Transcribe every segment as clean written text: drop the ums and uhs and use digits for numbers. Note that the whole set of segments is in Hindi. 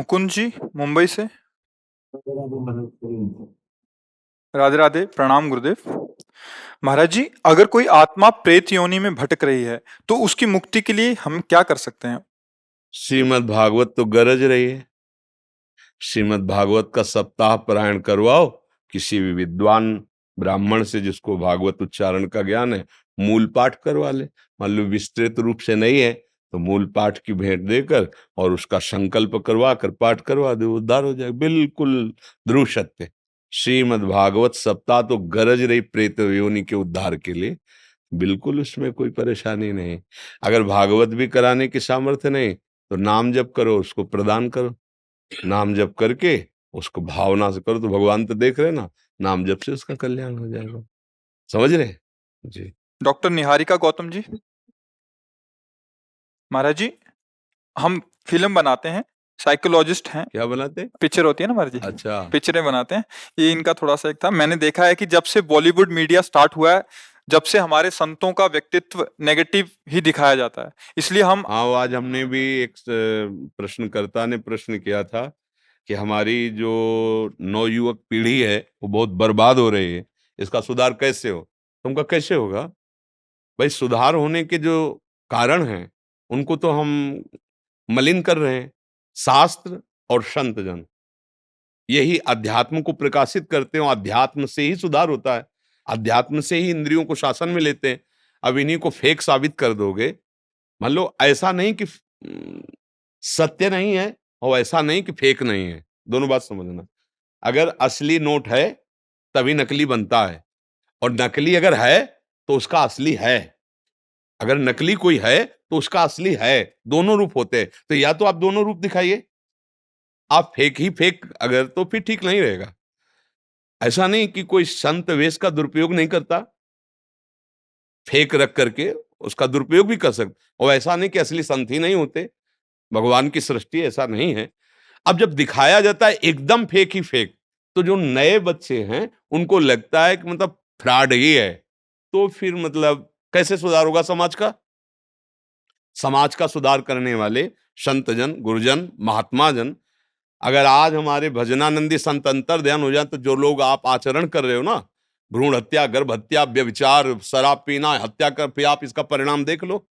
मुकुंद जी मुंबई से। राधे राधे, प्रणाम गुरुदेव। महाराज जी, अगर कोई आत्मा प्रेत योनि में भटक रही है तो उसकी मुक्ति के लिए हम क्या कर सकते हैं? श्रीमद् भागवत तो गरज रही है। श्रीमद् भागवत का सप्ताह पारायण करवाओ किसी भी विद्वान ब्राह्मण से, जिसको भागवत उच्चारण का ज्ञान है। मूल पाठ करवा ले। मान लो विस्तृत रूप से नहीं है तो मूल पाठ की भेंट देकर और उसका संकल्प करवा कर पाठ करवा दो, उद्धार हो जाए। बिल्कुल ध्रुव सत्य। श्रीमद् भागवत सप्ताह तो गरज रही प्रेत योनि के उद्धार के लिए। बिल्कुल उसमें कोई परेशानी नहीं। अगर भागवत भी कराने की सामर्थ्य नहीं तो नाम जप करो, उसको प्रदान करो। नाम जप करके उसको भावना से करो तो भगवान तो देख रहे ना, नाम जप से उसका कल्याण हो जाएगा। समझ रहे जी। डॉक्टर निहारिका गौतम जी। महाराज जी, हम फिल्म बनाते हैं, साइकोलॉजिस्ट हैं। क्या बनाते? पिक्चर होती है ना महाराज जी, अच्छा। पिक्चरें बनाते हैं। ये इनका थोड़ा सा एक था। मैंने देखा है कि जब से बॉलीवुड मीडिया स्टार्ट हुआ है, जब से हमारे संतों का व्यक्तित्व नेगेटिव ही दिखाया जाता है, इसलिए हम हाँ, आज हमने भी एक प्रश्नकर्ता ने प्रश्न किया था कि हमारी जो नवयुवक पीढ़ी है वो बहुत बर्बाद हो रही है, इसका सुधार कैसे हो? तुमका कैसे होगा भाई? सुधार होने के जो कारण हैं उनको तो हम मलिन कर रहे हैं। शास्त्र और संत जन यही अध्यात्म को प्रकाशित करते हो। अध्यात्म से ही सुधार होता है, अध्यात्म से ही इंद्रियों को शासन में लेते हैं। अब इन्हीं को फेक साबित कर दोगे। मान लो ऐसा नहीं कि सत्य नहीं है और ऐसा नहीं कि फेक नहीं है, दोनों बात समझना। अगर असली नोट है तभी नकली बनता है, और नकली अगर है तो उसका असली है। अगर नकली कोई है तो उसका असली है। दोनों रूप होते हैं, तो या तो आप दोनों रूप दिखाइए। आप फेक ही फेक अगर, तो फिर ठीक नहीं रहेगा। ऐसा नहीं कि कोई संत वेश का दुरुपयोग नहीं करता, फेक रख करके उसका दुरुपयोग भी कर सकते। और ऐसा नहीं कि असली संत ही नहीं होते, भगवान की सृष्टि ऐसा नहीं है। अब जब दिखाया जाता है एकदम फेक ही फेक, तो जो नए बच्चे हैं उनको लगता है कि मतलब फ्रॉड ही है। तो फिर मतलब कैसे सुधार होगा समाज का? समाज का सुधार करने वाले संतजन, गुरुजन, महात्मा जन, अगर आज हमारे भजनानंदी संत अंतर ध्यान हो जाए तो जो लोग आप आचरण कर रहे हो ना, भ्रूण हत्या, गर्भ हत्या, व्यभिचार, शराब पीना, हत्या कर, फिर आप इसका परिणाम देख लो।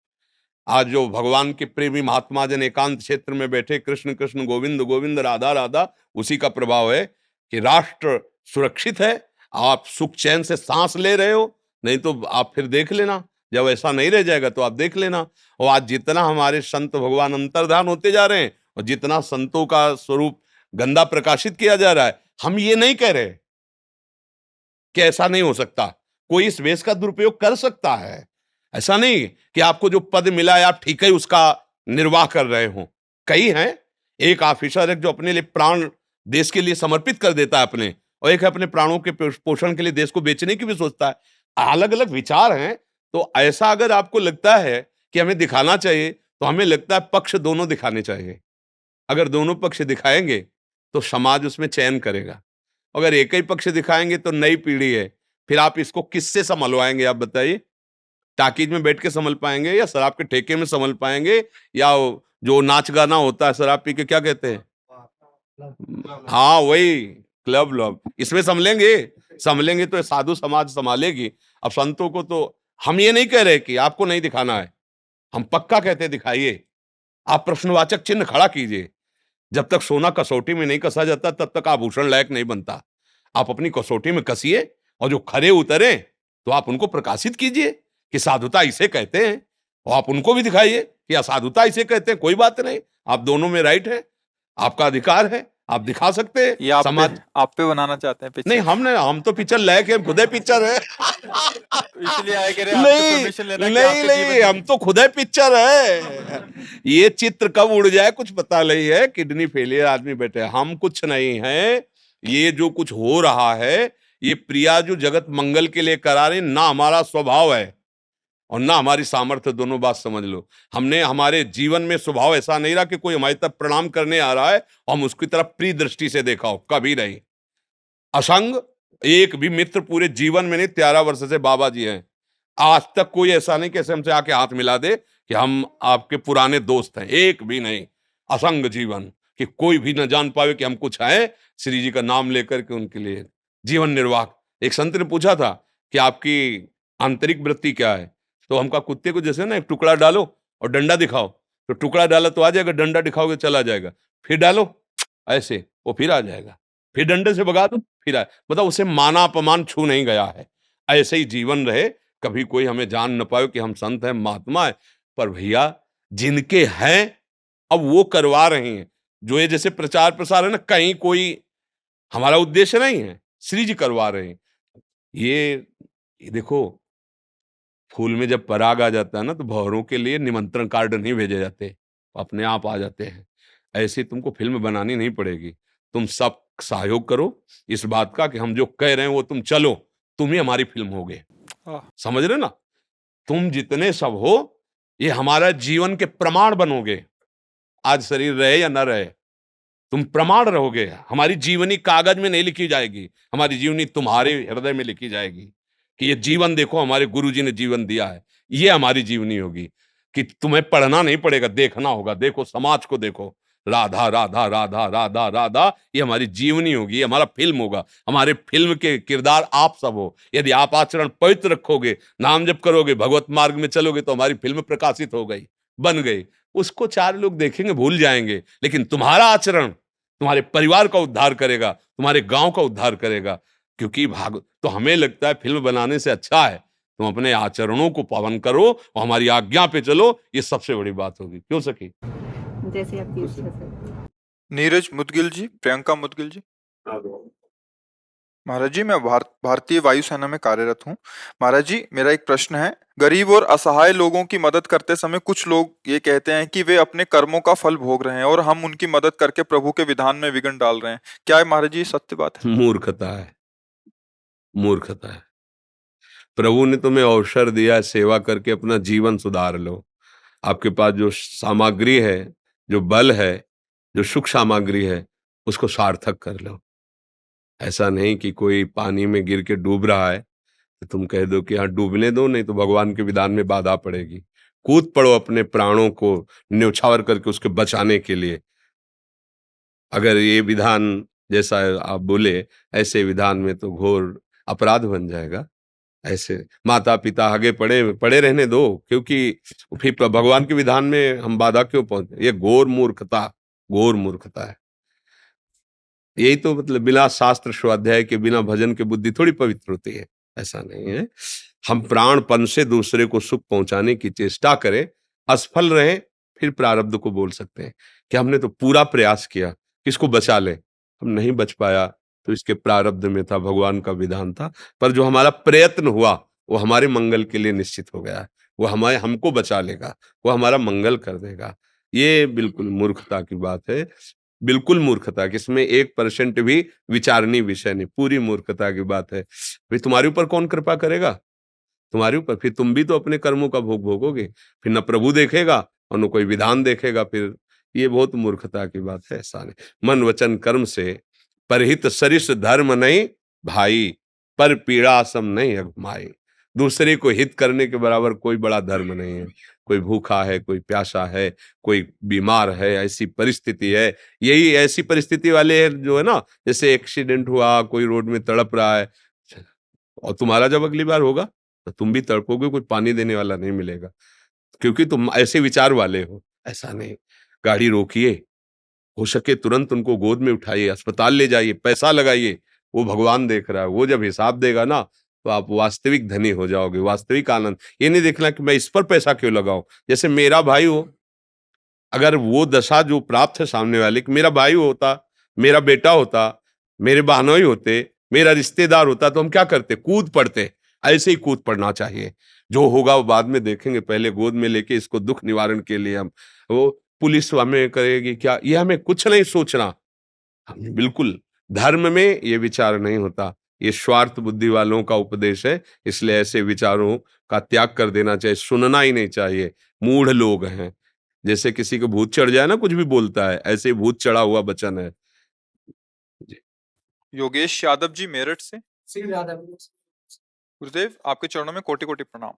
आज जो भगवान के प्रेमी महात्मा जन एकांत क्षेत्र में बैठे कृष्ण कृष्ण गोविंद गोविंद राधा राधा, उसी का प्रभाव है कि राष्ट्र सुरक्षित है। आप सुख चैन से सांस ले रहे हो। नहीं तो आप फिर देख लेना, जब ऐसा नहीं रह जाएगा तो आप देख लेना। और आज जितना हमारे संत भगवान अंतर्धान होते जा रहे हैं और जितना संतों का स्वरूप गंदा प्रकाशित किया जा रहा है, हम ये नहीं कह रहे कि ऐसा नहीं हो सकता। कोई इस वेश का दुरुपयोग कर सकता है। ऐसा नहीं कि आपको जो पद मिला है आप ठीक है उसका निर्वाह कर रहे हो। कई हैं, एक ऑफिसर है जो अपने लिए प्राण देश के लिए समर्पित कर देता है अपने, और एक है अपने प्राणों के पोषण के लिए देश को बेचने की भी सोचता है। अलग अलग विचार हैं। तो ऐसा अगर आपको लगता है कि हमें दिखाना चाहिए, तो हमें लगता है पक्ष दोनों दिखाने चाहिए। अगर दोनों पक्ष दिखाएंगे तो समाज उसमें चयन करेगा। अगर एक ही पक्ष दिखाएंगे तो नई पीढ़ी है, फिर आप इसको किससे संभलवाएंगे? आप बताइए। टाकीज में बैठ के संभल पाएंगे, या शराब के ठेके में संभल पाएंगे, या जो नाच गाना होता है शराब पी के, क्या कहते हैं? हाँ वही, क्लब लब, इसमें संभलेंगे? संभलेंगे तो साधु समाज संभालेगी। अब संतों को तो हम ये नहीं कह रहे कि आपको नहीं दिखाना है, हम पक्का कहते दिखाइए। आप प्रश्नवाचक चिन्ह खड़ा कीजिए। जब तक सोना कसौटी में नहीं कसा जाता तब तक आभूषण लायक नहीं बनता। आप अपनी कसौटी में कसिए, और जो खरे उतरे तो आप उनको प्रकाशित कीजिए कि साधुता इसे कहते हैं, और आप उनको भी दिखाइए कि असाधुता इसे कहते हैं। कोई बात नहीं, आप दोनों में राइट है, आपका अधिकार है, आप दिखा सकते हैं। ये आप पे बनाना चाहते हैं नहीं, पिक्चर? हम तो पिक्चर लायक है, खुद पिक्चर है। इसलिए आए कह रहे हैं आपसे नहीं परमिशन लेना कि नहीं आपके नहीं, जीवन हम तो खुद पिक्चर है। ये चित्र कब उड़ जाए कुछ पता नहीं है। किडनी फेलियर आदमी बैठे, हम कुछ नहीं है। ये जो कुछ हो रहा है, ये प्रिया जो जगत मंगल के लिए करा रहे, ना हमारा स्वभाव है और ना हमारी सामर्थ्य। दोनों बात समझ लो। हमने हमारे जीवन में स्वभाव ऐसा नहीं रहा कि कोई हमारी तरफ प्रणाम करने आ रहा है और हम उसकी तरफ प्रिय दृष्टि से देखा हो, कभी नहीं। असंग एक भी मित्र पूरे जीवन में नहीं, 13 वर्ष से बाबा जी हैं, आज तक कोई ऐसा नहीं कैसे हमसे आके हाथ मिला दे कि हम आपके पुराने दोस्त हैं, एक भी नहीं। असंग जीवन, कि कोई भी न जान पावे कि हम कुछ आए श्री जी का नाम लेकर के उनके लिए जीवन निर्वाह। एक संत ने पूछा था कि आपकी आंतरिक वृत्ति क्या है, तो हम कहा कुत्ते को जैसे ना एक टुकड़ा डालो और डंडा दिखाओ, तो टुकड़ा डाला तो आ जाएगा, डंडा दिखाओगे चला जाएगा, फिर डालो ऐसे वो फिर आ जाएगा, फिर डंडे से भगा दो फिर आए, मतलब उसे माना अपमान छू नहीं गया है। ऐसे ही जीवन रहे, कभी कोई हमें जान न पाए कि हम संत हैं महात्मा है, पर भैया जिनके हैं अब वो करवा रहे हैं। जो ये जैसे प्रचार प्रसार है ना, कहीं कोई हमारा उद्देश्य नहीं है, श्री जी करवा रहे हैं। ये देखो, फूल में जब पराग आ जाता है ना, तो भंवरों के लिए निमंत्रण कार्ड नहीं भेजे जाते, अपने आप आ जाते हैं। ऐसे तुमको फिल्म बनानी नहीं पड़ेगी, तुम सब सहयोग करो इस बात का कि हम जो कह रहे हैं वो तुम चलो, तुम ही हमारी फिल्म होगे। आह, समझ रहे ना? तुम जितने सब हो, ये हमारा जीवन के प्रमाण बनोगे। आज शरीर रहे या न रहे, तुम प्रमाण रहोगे। हमारी जीवनी कागज में नहीं लिखी जाएगी, हमारी जीवनी तुम्हारे हृदय में लिखी जाएगी कि ये जीवन देखो हमारे गुरुजी ने जीवन दिया है। ये हमारी जीवनी होगी कि तुम्हें पढ़ना नहीं पड़ेगा, देखना होगा। देखो समाज को देखो, राधा राधा राधा राधा राधा, ये हमारी जीवनी होगी, ये हमारा फिल्म होगा। हमारे फिल्म के किरदार आप सब हो। यदि आप आचरण पवित्र रखोगे, नाम जप करोगे, भगवत मार्ग में चलोगे, तो हमारी फिल्म प्रकाशित हो गई, बन गई। उसको 4 लोग देखेंगे, भूल जाएंगे, लेकिन तुम्हारा आचरण तुम्हारे परिवार का उद्धार करेगा, तुम्हारे गांव का उद्धार करेगा। क्योंकि भाग तो हमें लगता है फिल्म बनाने से अच्छा है तुम अपने आचरणों को पावन करो और हमारी आज्ञा पे चलो, ये सबसे बड़ी बात होगी। क्यों सखी? जैसे आपकी इच्छा सर। नीरज मुदगिल जी, प्रियंका मुदगिल जी। महाराज जी, मैं भारतीय वायुसेना में कार्यरत हूँ। महाराज जी, मेरा एक प्रश्न है। गरीब और असहाय लोगों की मदद करते समय कुछ लोग ये कहते हैं कि वे अपने कर्मों का फल भोग रहे हैं और हम उनकी मदद करके प्रभु के विधान में विघ्न डाल रहे हैं। क्या है महाराज जी, ये सत्य बात है? मूर्खता है, मूर्खता है। प्रभु ने तुम्हें अवसर दिया है, सेवा करके अपना जीवन सुधार लो। आपके पास जो सामग्री है, जो बल है, जो सुख सामग्री है, उसको सार्थक कर लो। ऐसा नहीं कि कोई पानी में गिर के डूब रहा है तो तुम कह दो कि हाँ डूबने दो, नहीं तो भगवान के विधान में बाधा पड़ेगी। कूद पड़ो अपने प्राणों को न्यौछावर करके उसके बचाने के लिए। अगर ये विधान जैसा आप बोले, ऐसे विधान में तो घोर अपराध बन जाएगा। ऐसे माता पिता आगे पड़े पड़े रहने दो, क्योंकि फिर भगवान के विधान में हम बाधा क्यों पहुंचे? ये घोर मूर्खता, घोर मूर्खता है। यही तो मतलब बिना शास्त्र स्वाध्याय के, बिना भजन के बुद्धि थोड़ी पवित्र होती है। ऐसा नहीं है। हम प्राणपन से दूसरे को सुख पहुंचाने की चेष्टा करें, असफल रहे फिर प्रारब्ध को बोल सकते हैं कि हमने तो पूरा प्रयास किया किसको बचा ले, हम नहीं बच पाया तो इसके प्रारब्ध में था, भगवान का विधान था। पर जो हमारा प्रयत्न हुआ वो हमारे मंगल के लिए निश्चित हो गया है। वो हमारे हमको बचा लेगा, वो हमारा मंगल कर देगा। ये बिल्कुल मूर्खता की बात है, बिल्कुल मूर्खता कि इसमें 1% भी विचारणीय विषय नहीं, पूरी मूर्खता की बात है। फिर तुम्हारे ऊपर कौन कृपा करेगा? तुम्हारे ऊपर फिर तुम भी तो अपने कर्मों का भोग भोगोगे। फिर न प्रभु देखेगा और न कोई विधान देखेगा। फिर ये बहुत मूर्खता की बात है। ऐसा नहीं, मन वचन कर्म से परहित सरिस धर्म नहीं भाई, पर पीड़ा सम नहीं अघमाई। दूसरे को हित करने के बराबर कोई बड़ा धर्म नहीं है। कोई भूखा है, कोई प्यासा है, कोई बीमार है, ऐसी परिस्थिति है। यही ऐसी परिस्थिति वाले जो है ना, जैसे एक्सीडेंट हुआ, कोई रोड में तड़प रहा है, और तुम्हारा जब अगली बार होगा तो तुम भी तड़पोगे, कोई पानी देने वाला नहीं मिलेगा, क्योंकि तुम ऐसे विचार वाले हो। ऐसा नहीं, गाड़ी रोकिए, हो सके तुरंत उनको गोद में उठाइए, अस्पताल ले जाइए, पैसा लगाइए। वो भगवान देख रहा है, वो जब हिसाब देगा ना तो आप वास्तविक धनी हो जाओगे, वास्तविक आनंद। ये नहीं देखना कि मैं इस पर पैसा क्यों लगाऊं। जैसे मेरा भाई हो, अगर वो दशा जो प्राप्त है सामने वाले कि मेरा भाई होता, मेरा बेटा होता, मेरे बहनोई होते, मेरा रिश्तेदार होता, तो हम क्या करते? कूद पड़ते। ऐसे ही कूद पड़ना चाहिए। जो होगा वो बाद में देखेंगे, पहले गोद में लेके इसको दुख निवारण के लिए हम, वो पुलिस हमें करेगी क्या, ये हमें कुछ नहीं सोचना। हम बिल्कुल धर्म में ये विचार नहीं होता। ये स्वार्थ बुद्धि वालों का उपदेश है, इसलिए ऐसे विचारों का त्याग कर देना चाहिए, सुनना ही नहीं चाहिए। मूढ़ लोग हैं, जैसे किसी को भूत चढ़ जाए ना, कुछ भी बोलता है, ऐसे ही भूत चढ़ा हुआ वचन है जी। योगेश यादव जी, मेरठ से। श्री राधा। गुरुदेव, आपके चरणों में कोटि कोटि प्रणाम।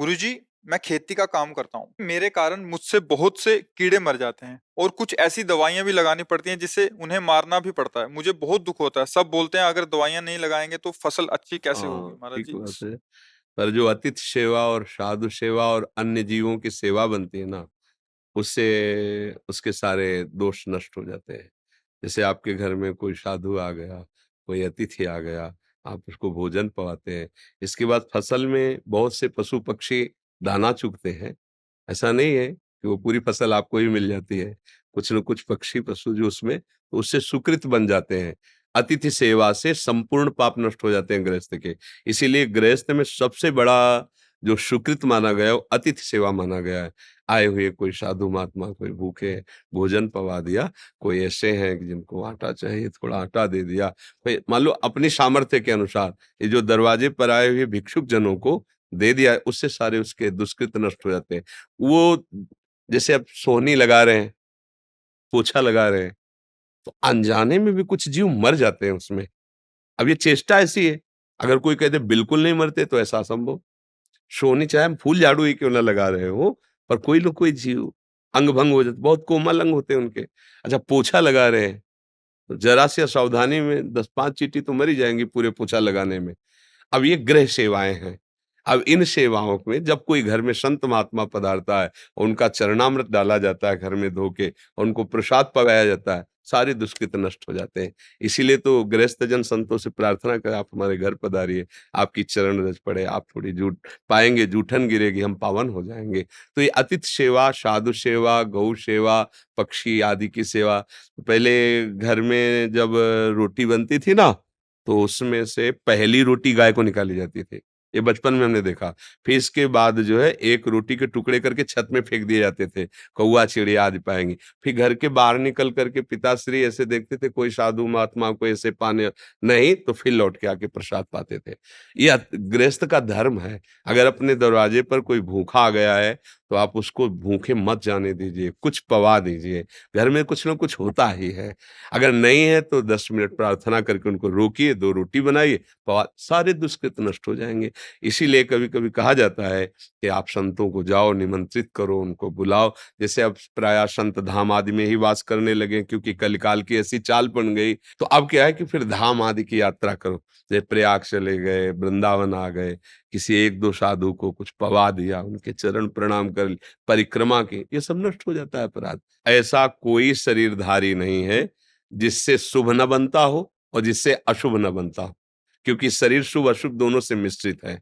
गुरुजी, मैं खेती का काम करता हूँ। मेरे कारण मुझसे बहुत से कीड़े मर जाते हैं और कुछ ऐसी दवाइयां भी लगानी पड़ती हैं जिससे उन्हें मारना भी पड़ता है। मुझे बहुत दुख होता है। सब बोलते हैं अगर दवाइयां नहीं लगाएंगे तो फसल अच्छी कैसे होगी हाँ, महाराज ठीक जी। बात है। पर जो अतिथि सेवा और साधु सेवा और अन्य जीवों की सेवा बनती है ना, उससे उसके सारे दोष नष्ट हो जाते हैं। जैसे आपके घर में कोई साधु आ गया, कोई अतिथि आ गया, आप उसको भोजन पवाते हैं। इसके बाद फसल में बहुत से पशु-पक्षी दाना चुगते हैं। ऐसा नहीं है कि वो पूरी फसल आपको ही मिल जाती है। कुछ न कुछ पक्षी, पशु जो उसमें तो उससे सुकृत बन जाते हैं। अतिथि सेवा से संपूर्ण पाप नष्ट हो जाते हैं गृहस्थ के। इसीलिए गृहस्थ में सबसे बड़ा जो सुकृत माना गया है, वो अतिथि सेवा माना गया है। आए हुए कोई साधु महात्मा, कोई भूखे भोजन पवा दिया, कोई ऐसे हैं कि जिनको आटा चाहिए, थोड़ा आटा दे दिया। कोई मान लो अपनी सामर्थ्य के अनुसार ये जो दरवाजे पर आए हुए भिक्षुक जनों को दे दिया, उससे सारे उसके दुष्कृत नष्ट हो जाते हैं। वो जैसे अब सोहनी लगा रहे हैं, पोछा लगा रहे हैं, तो अनजाने में भी कुछ जीव मर जाते हैं उसमें। अब ये चेष्टा ऐसी है, अगर कोई कह दे बिल्कुल नहीं मरते तो ऐसा असंभव। सोहनी चाहे हम फूल झाड़ू ही क्यों ना लगा रहे हो, पर कोई न कोई जीव अंग-भंग हो जाता, बहुत कोमल अंग होते हैं उनके। अच्छा पोछा लगा रहे हैं, तो जरा सी असावधानी में 10-5 चींटी तो मर ही जाएँगी पूरे पोछा लगाने में। अब ये गृह सेवाएँ हैं। अब इन सेवाओं में जब कोई घर में संत महात्मा पधारता है, उनका चरणामृत डाला जाता है घर में धो के और उनको प्रसाद पकाया जाता है, सारे दुष्कृत नष्ट हो जाते हैं। इसीलिए तो गृहस्थ जन संतों से प्रार्थना करें, आप हमारे घर पधारिए, आपकी चरण रज पड़े, आप थोड़ी जूठ पाएँगे, जूठन गिरेगी, हम पावन हो जाएँगे। तो ये अतिथि सेवा, साधु सेवा, गौ सेवा, पक्षी आदि की सेवा, पहले घर में जब रोटी बनती थी ना, तो उसमें से पहली रोटी गाय को निकाली जाती थी। ये बचपन में हमने देखा। फिर इसके बाद जो है एक रोटी के टुकड़े करके छत में फेंक दिए जाते थे, कौवा चिड़िया आज पाएँगी। फिर घर के बाहर निकल कर के पिताश्री ऐसे देखते थे कोई साधु महात्मा को ऐसे पाने नहीं तो फिर लौट के आके प्रसाद पाते थे। ये गृहस्थ का धर्म है। अगर अपने दरवाजे पर कोई भूखा आ गया है, तो आप उसको भूखे मत जाने दीजिए, कुछ पवा दीजिए। घर में कुछ न कुछ होता ही है। अगर नहीं है तो 10 मिनट प्रार्थना करके उनको रोकिए, 2 रोटी बनाइए, सारे दुष्कृत नष्ट हो जाएँगे। इसीलिए कभी-कभी कहा जाता है कि आप संतों को जाओ, निमंत्रित करो, उनको बुलाओ। जैसे अब प्रायः संत धाम आदि में ही वास करने लगे क्योंकि कलिकाल की ऐसी चाल बन गई। तो अब क्या है कि फिर धाम आदि की यात्रा करो। जैसे प्रयाग चले गए, वृंदावन आ गए, किसी 1-2 साधु को कुछ पवा दिया, उनके चरण प्रणाम कर परिक्रमा की, ये सब नष्ट हो जाता है अपराध। ऐसा कोई शरीरधारी नहीं है जिससे शुभ न बनता हो और जिससे अशुभ न बनता हो, क्योंकि शरीर शुभ अशुभ दोनों से मिश्रित है।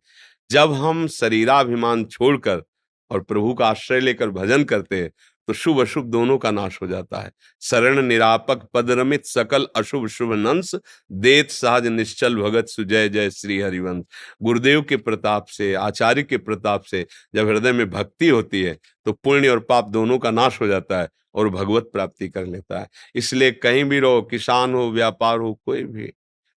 जब हम शरीराभिमान छोड़कर और प्रभु का आश्रय लेकर भजन करते हैं, तो शुभ अशुभ दोनों का नाश हो जाता है। शरण निरापक पद रमित सकल अशुभ शुभ नंस, देत सहज निश्चल भगत सुजय जय श्री हरिवंश। गुरुदेव के प्रताप से, आचार्य के प्रताप से जब हृदय में भक्ति होती है, तो पुण्य और पाप दोनों का नाश हो जाता है और भगवत प्राप्ति कर लेता है। इसलिए कहीं भी रहो, किसान हो, व्यापार हो, कोई भी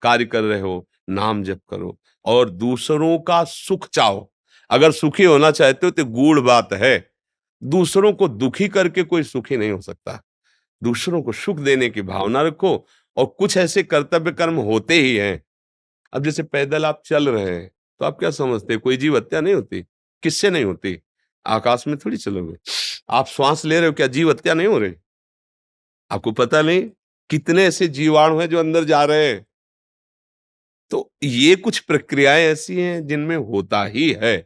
कार्य कर रहे हो, नाम जप करो और दूसरों का सुख चाहो। अगर सुखी होना चाहते हो तो गूढ़ बात है, दूसरों को दुखी करके कोई सुखी नहीं हो सकता। दूसरों को सुख देने की भावना रखो और कुछ ऐसे कर्तव्य कर्म होते ही हैं। अब जैसे पैदल आप चल रहे हैं, तो आप क्या समझते हैं कोई जीव हत्या नहीं होती? किससे नहीं होती? आकाश में थोड़ी चलोगे। आप श्वास ले रहे हो, क्या जीव हत्या नहीं हो रही? आपको पता नहीं कितने ऐसे जीवाणु हैं जो अंदर जा रहे हैं। तो ये कुछ प्रक्रियाएं ऐसी हैं जिनमें होता ही है।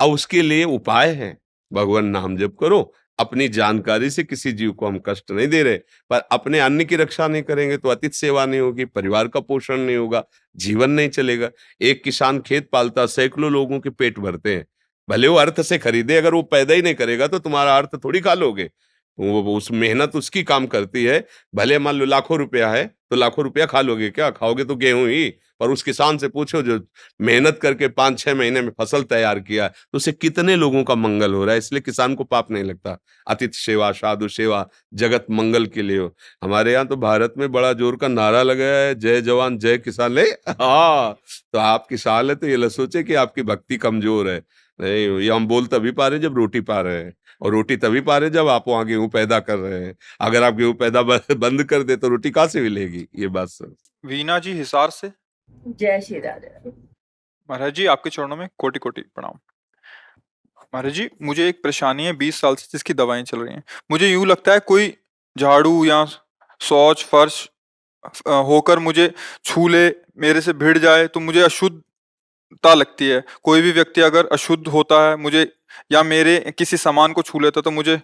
अब उसके लिए उपाय हैं। भगवान नाम जप करो, अपनी जानकारी से किसी जीव को हम कष्ट नहीं दे रहे, पर अपने अन्न की रक्षा नहीं करेंगे तो अतिथि सेवा नहीं होगी, परिवार का पोषण नहीं होगा, जीवन नहीं चलेगा। एक किसान खेत पालता, सैकड़ों लोगों के पेट भरते हैं। भले वो अर्थ से खरीदे, अगर वो पैदा ही नहीं करेगा तो तुम्हारा अर्थ थोड़ी खा लोगे। वो उस मेहनत उसकी काम करती है। भले मान लो लाखों रुपया है, तो लाखों रुपया खा लोगे क्या? खाओगे तो गेहूँ ही। पर उस किसान से पूछो जो मेहनत करके 5-6 महीने में फसल तैयार किया, तो उससे कितने लोगों का मंगल हो रहा है, इसलिए किसान को पाप नहीं लगता। अतिथि सेवा, साधु सेवा, जगत मंगल के लिए हो। हमारे यहाँ तो भारत में बड़ा जोर का नारा लगाया है, जय जवान जय किसान। नहीं हाँ, तो आप किसान है तो ये न सोचे कि आपकी भक्ति कमजोर है। नहीं, ये हम बोल तभी पा रहे हैं जब रोटी पा रहे हैं, और रोटी तभी पा रहे हैं जब आप वहाँ गेहूँ पैदा कर रहे हैं। अगर आप गेहूँ पैदा बंद कर दे तो रोटी कहाँ से मिलेगी? ये बात सर। वीना जी हिसार से। जय श्री राधे। महाराज जी आपके चरणों में कोटि कोटि प्रणाम। महाराज जी, मुझे एक परेशानी है 20 साल से जिसकी दवाएं चल रही हैं। मुझे यूं लगता है कोई झाड़ू या शौच फर्श होकर मुझे छू ले, मेरे से भिड़ जाए तो मुझे अशुद्धता लगती है। कोई भी व्यक्ति अगर अशुद्ध होता है मुझे, या मेरे किसी सामान को छू लेता तो मुझे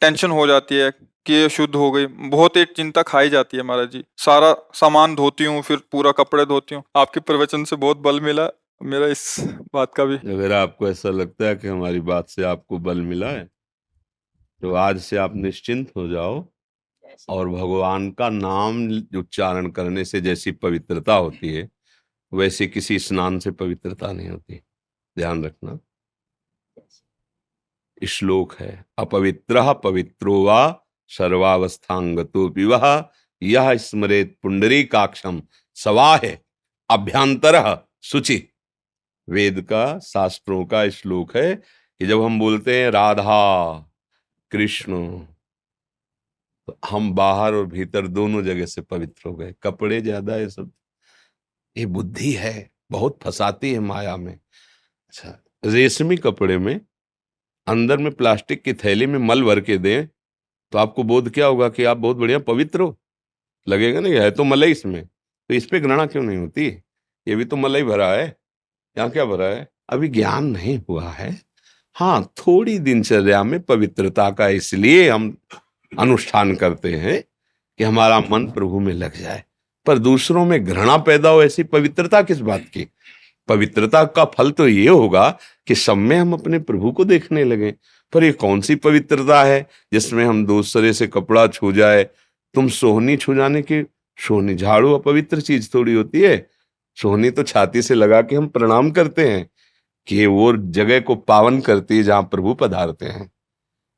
टेंशन हो जाती है कि ये शुद्ध हो गई। बहुत एक चिंता खाई जाती है महाराज जी। सारा सामान धोती हूँ, फिर पूरा कपड़े धोती हूँ। आपके प्रवचन से बहुत बल मिला, मेरा इस बात का भी। अगर आपको ऐसा लगता है कि हमारी बात से आपको बल मिला है, तो आज से आप निश्चिंत हो जाओ, और भगवान का नाम उच्चारण करने से जैसी पवित्रता होती है, वैसे किसी स्नान से पवित्रता नहीं होती। ध्यान रखना। श्लोक है, अपवित्रः पवित्रो वा सर्वावस्थांगतो विवह यह स्मरेत पुंडरीकाक्षम सवाहे अभ्यंतरः शुचि। वेद का, शास्त्रों का श्लोक है कि जब हम बोलते हैं राधा कृष्ण, तो हम बाहर और भीतर दोनों जगह से पवित्र हो गए। कपड़े ज्यादा ये सब, ये बुद्धि है, बहुत फंसाती है माया में। अच्छा, रेशमी कपड़े में अंदर में प्लास्टिक की थैली में मल भर के दें तो आपको बोध क्या होगा कि आप बहुत बढ़िया पवित्र हो? लगेगा नहीं, है तो मलाई इसमें, तो इस पे घृणा क्यों नहीं होती? ये भी तो मलाई भरा है, यहाँ क्या भरा है? अभी ज्ञान नहीं हुआ है। हाँ, थोड़ी दिनचर्या में पवित्रता का इसलिए हम अनुष्ठान करते हैं कि हमारा मन प्रभु में लग जाए, पर दूसरों में घृणा पैदा हो, ऐसी पवित्रता किस बात की? पवित्रता का फल तो ये होगा कि सब में हम अपने प्रभु को देखने लगे। पर ये कौन सी पवित्रता है जिसमें हम दूसरे से कपड़ा छू जाए? तुम सोहनी छू जाने की, सोहनी झाड़ू अपवित्र चीज थोड़ी होती है। सोहनी तो छाती से लगा के हम प्रणाम करते हैं कि वो जगह को पावन करती है जहां प्रभु पधारते हैं।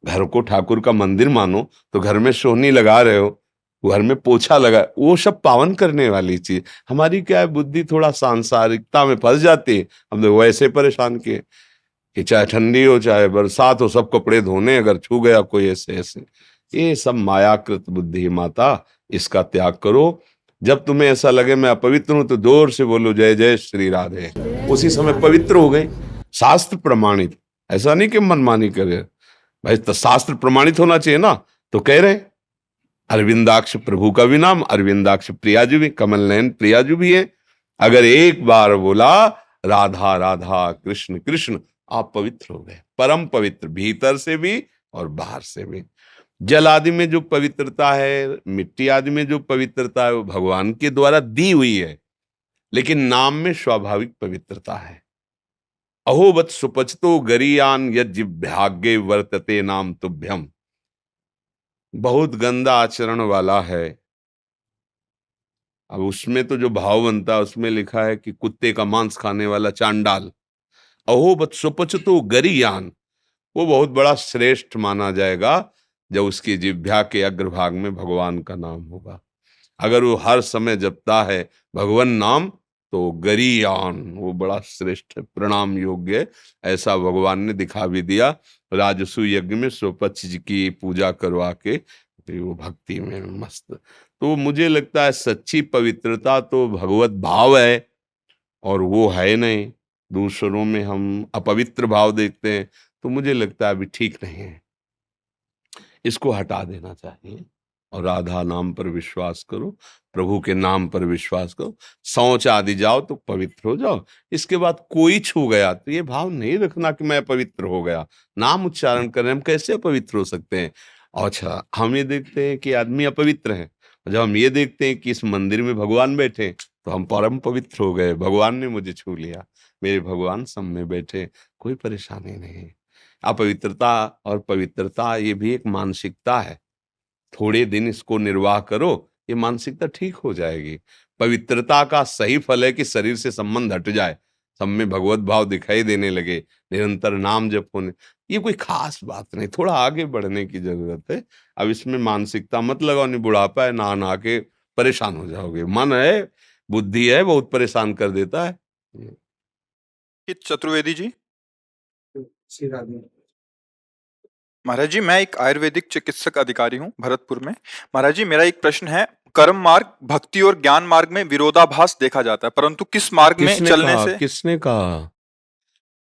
घर को ठाकुर का मंदिर मानो तो घर में सोहनी लगा रहे हो, घर में पोछा लगा, वो सब पावन करने वाली चीज। हमारी क्या है, बुद्धि थोड़ा सांसारिकता में फंस जाती है। हम लोग वैसे परेशान किए कि चाहे ठंडी हो चाहे बरसात हो, सब कपड़े धोने, अगर छू गया कोई ऐसे ऐसे। ये सब मायाकृत बुद्धि माता, इसका त्याग करो। जब तुम्हें ऐसा लगे मैं अपवित्र हूं तो जोर से बोलो जय जय श्री राधे, उसी समय पवित्र हो गए। शास्त्र प्रमाणित, ऐसा नहीं कि मनमानी करे भाई, तो शास्त्र प्रमाणित होना चाहिए ना। तो कह रहे अरविंदाक्ष प्रभु का भी नाम अरविंदाक्ष प्रियाजू भी, कमल नयन प्रियाजू भी है। अगर एक बार बोला राधा राधा कृष्ण कृष्ण, आप पवित्र हो गए, परम पवित्र, भीतर से भी और बाहर से भी। जल आदि में जो पवित्रता है, मिट्टी आदि में जो पवित्रता है, वो भगवान के द्वारा दी हुई है, लेकिन नाम में स्वाभाविक पवित्रता है। अहोवत सुपचतो गरियान यज्जिभ्याग्ये वर्तते नाम तुभ्यम। बहुत गंदा आचरण वाला है। अब उसमें तो जो भाव बनता है उसमें लिखा है कि कुत्ते का मांस खाने वाला चांडाल। अहोवत सुपचतो गरियान, वो बहुत बड़ा श्रेष्ठ माना जाएगा जब उसकी जिह्वा के अग्रभाग में भगवान का नाम होगा। अगर वो हर समय जपता है भगवान नाम, तो गरियान, वो बड़ा श्रेष्ठ है, प्रणाम योग्य है। ऐसा भगवान ने दिखा भी दिया राजसु यज्ञ में स्वपक्ष जी की पूजा करवा के, तो वो भक्ति में मस्त। तो मुझे लगता है सच्ची पवित्रता तो भगवत भाव है, और वो है नहीं। दूसरों में हम अपवित्र भाव देखते हैं, तो मुझे लगता है अभी ठीक नहीं है, इसको हटा देना चाहिए। और राधा नाम पर विश्वास करो, प्रभु के नाम पर विश्वास करो, शौच आदि जाओ तो पवित्र हो जाओ। इसके बाद कोई छू गया तो ये भाव नहीं रखना कि मैं पवित्र हो गया। नाम उच्चारण करें, हम कैसे अपवित्र हो सकते हैं? अच्छा, हम ये देखते हैं कि आदमी अपवित्र है, जब हम ये देखते हैं कि इस मंदिर में भगवान बैठे तो हम परम पवित्र हो गए, भगवान ने मुझे छू लिया, मेरे भगवान सब में बैठे, कोई परेशानी नहीं। अपवित्रता और पवित्रता ये भी एक मानसिकता है। थोड़े दिन इसको निर्वाह करो, ये मानसिकता ठीक हो जाएगी। पवित्रता का सही फल है कि शरीर से संबंध हट जाए, सब में भगवत भाव दिखाई देने लगे, निरंतर नाम जप होने। ये कोई खास बात नहीं, थोड़ा आगे बढ़ने की जरूरत है। अब इसमें मानसिकता मत लगाओ, नहीं बुढ़ापा है नहा नहा के परेशान हो जाओगे। मन है, बुद्धि है, बहुत परेशान कर देता है। चतुर्वेदी जी, श्री राधे। महाराज जी, मैं एक आयुर्वेदिक चिकित्सक अधिकारी हूँ भरतपुर में। महाराज जी, मेरा एक प्रश्न है। कर्म मार्ग, भक्ति और ज्ञान मार्ग में विरोधाभास देखा जाता है, परंतु किस मार्ग में चलने से? किसने कहा?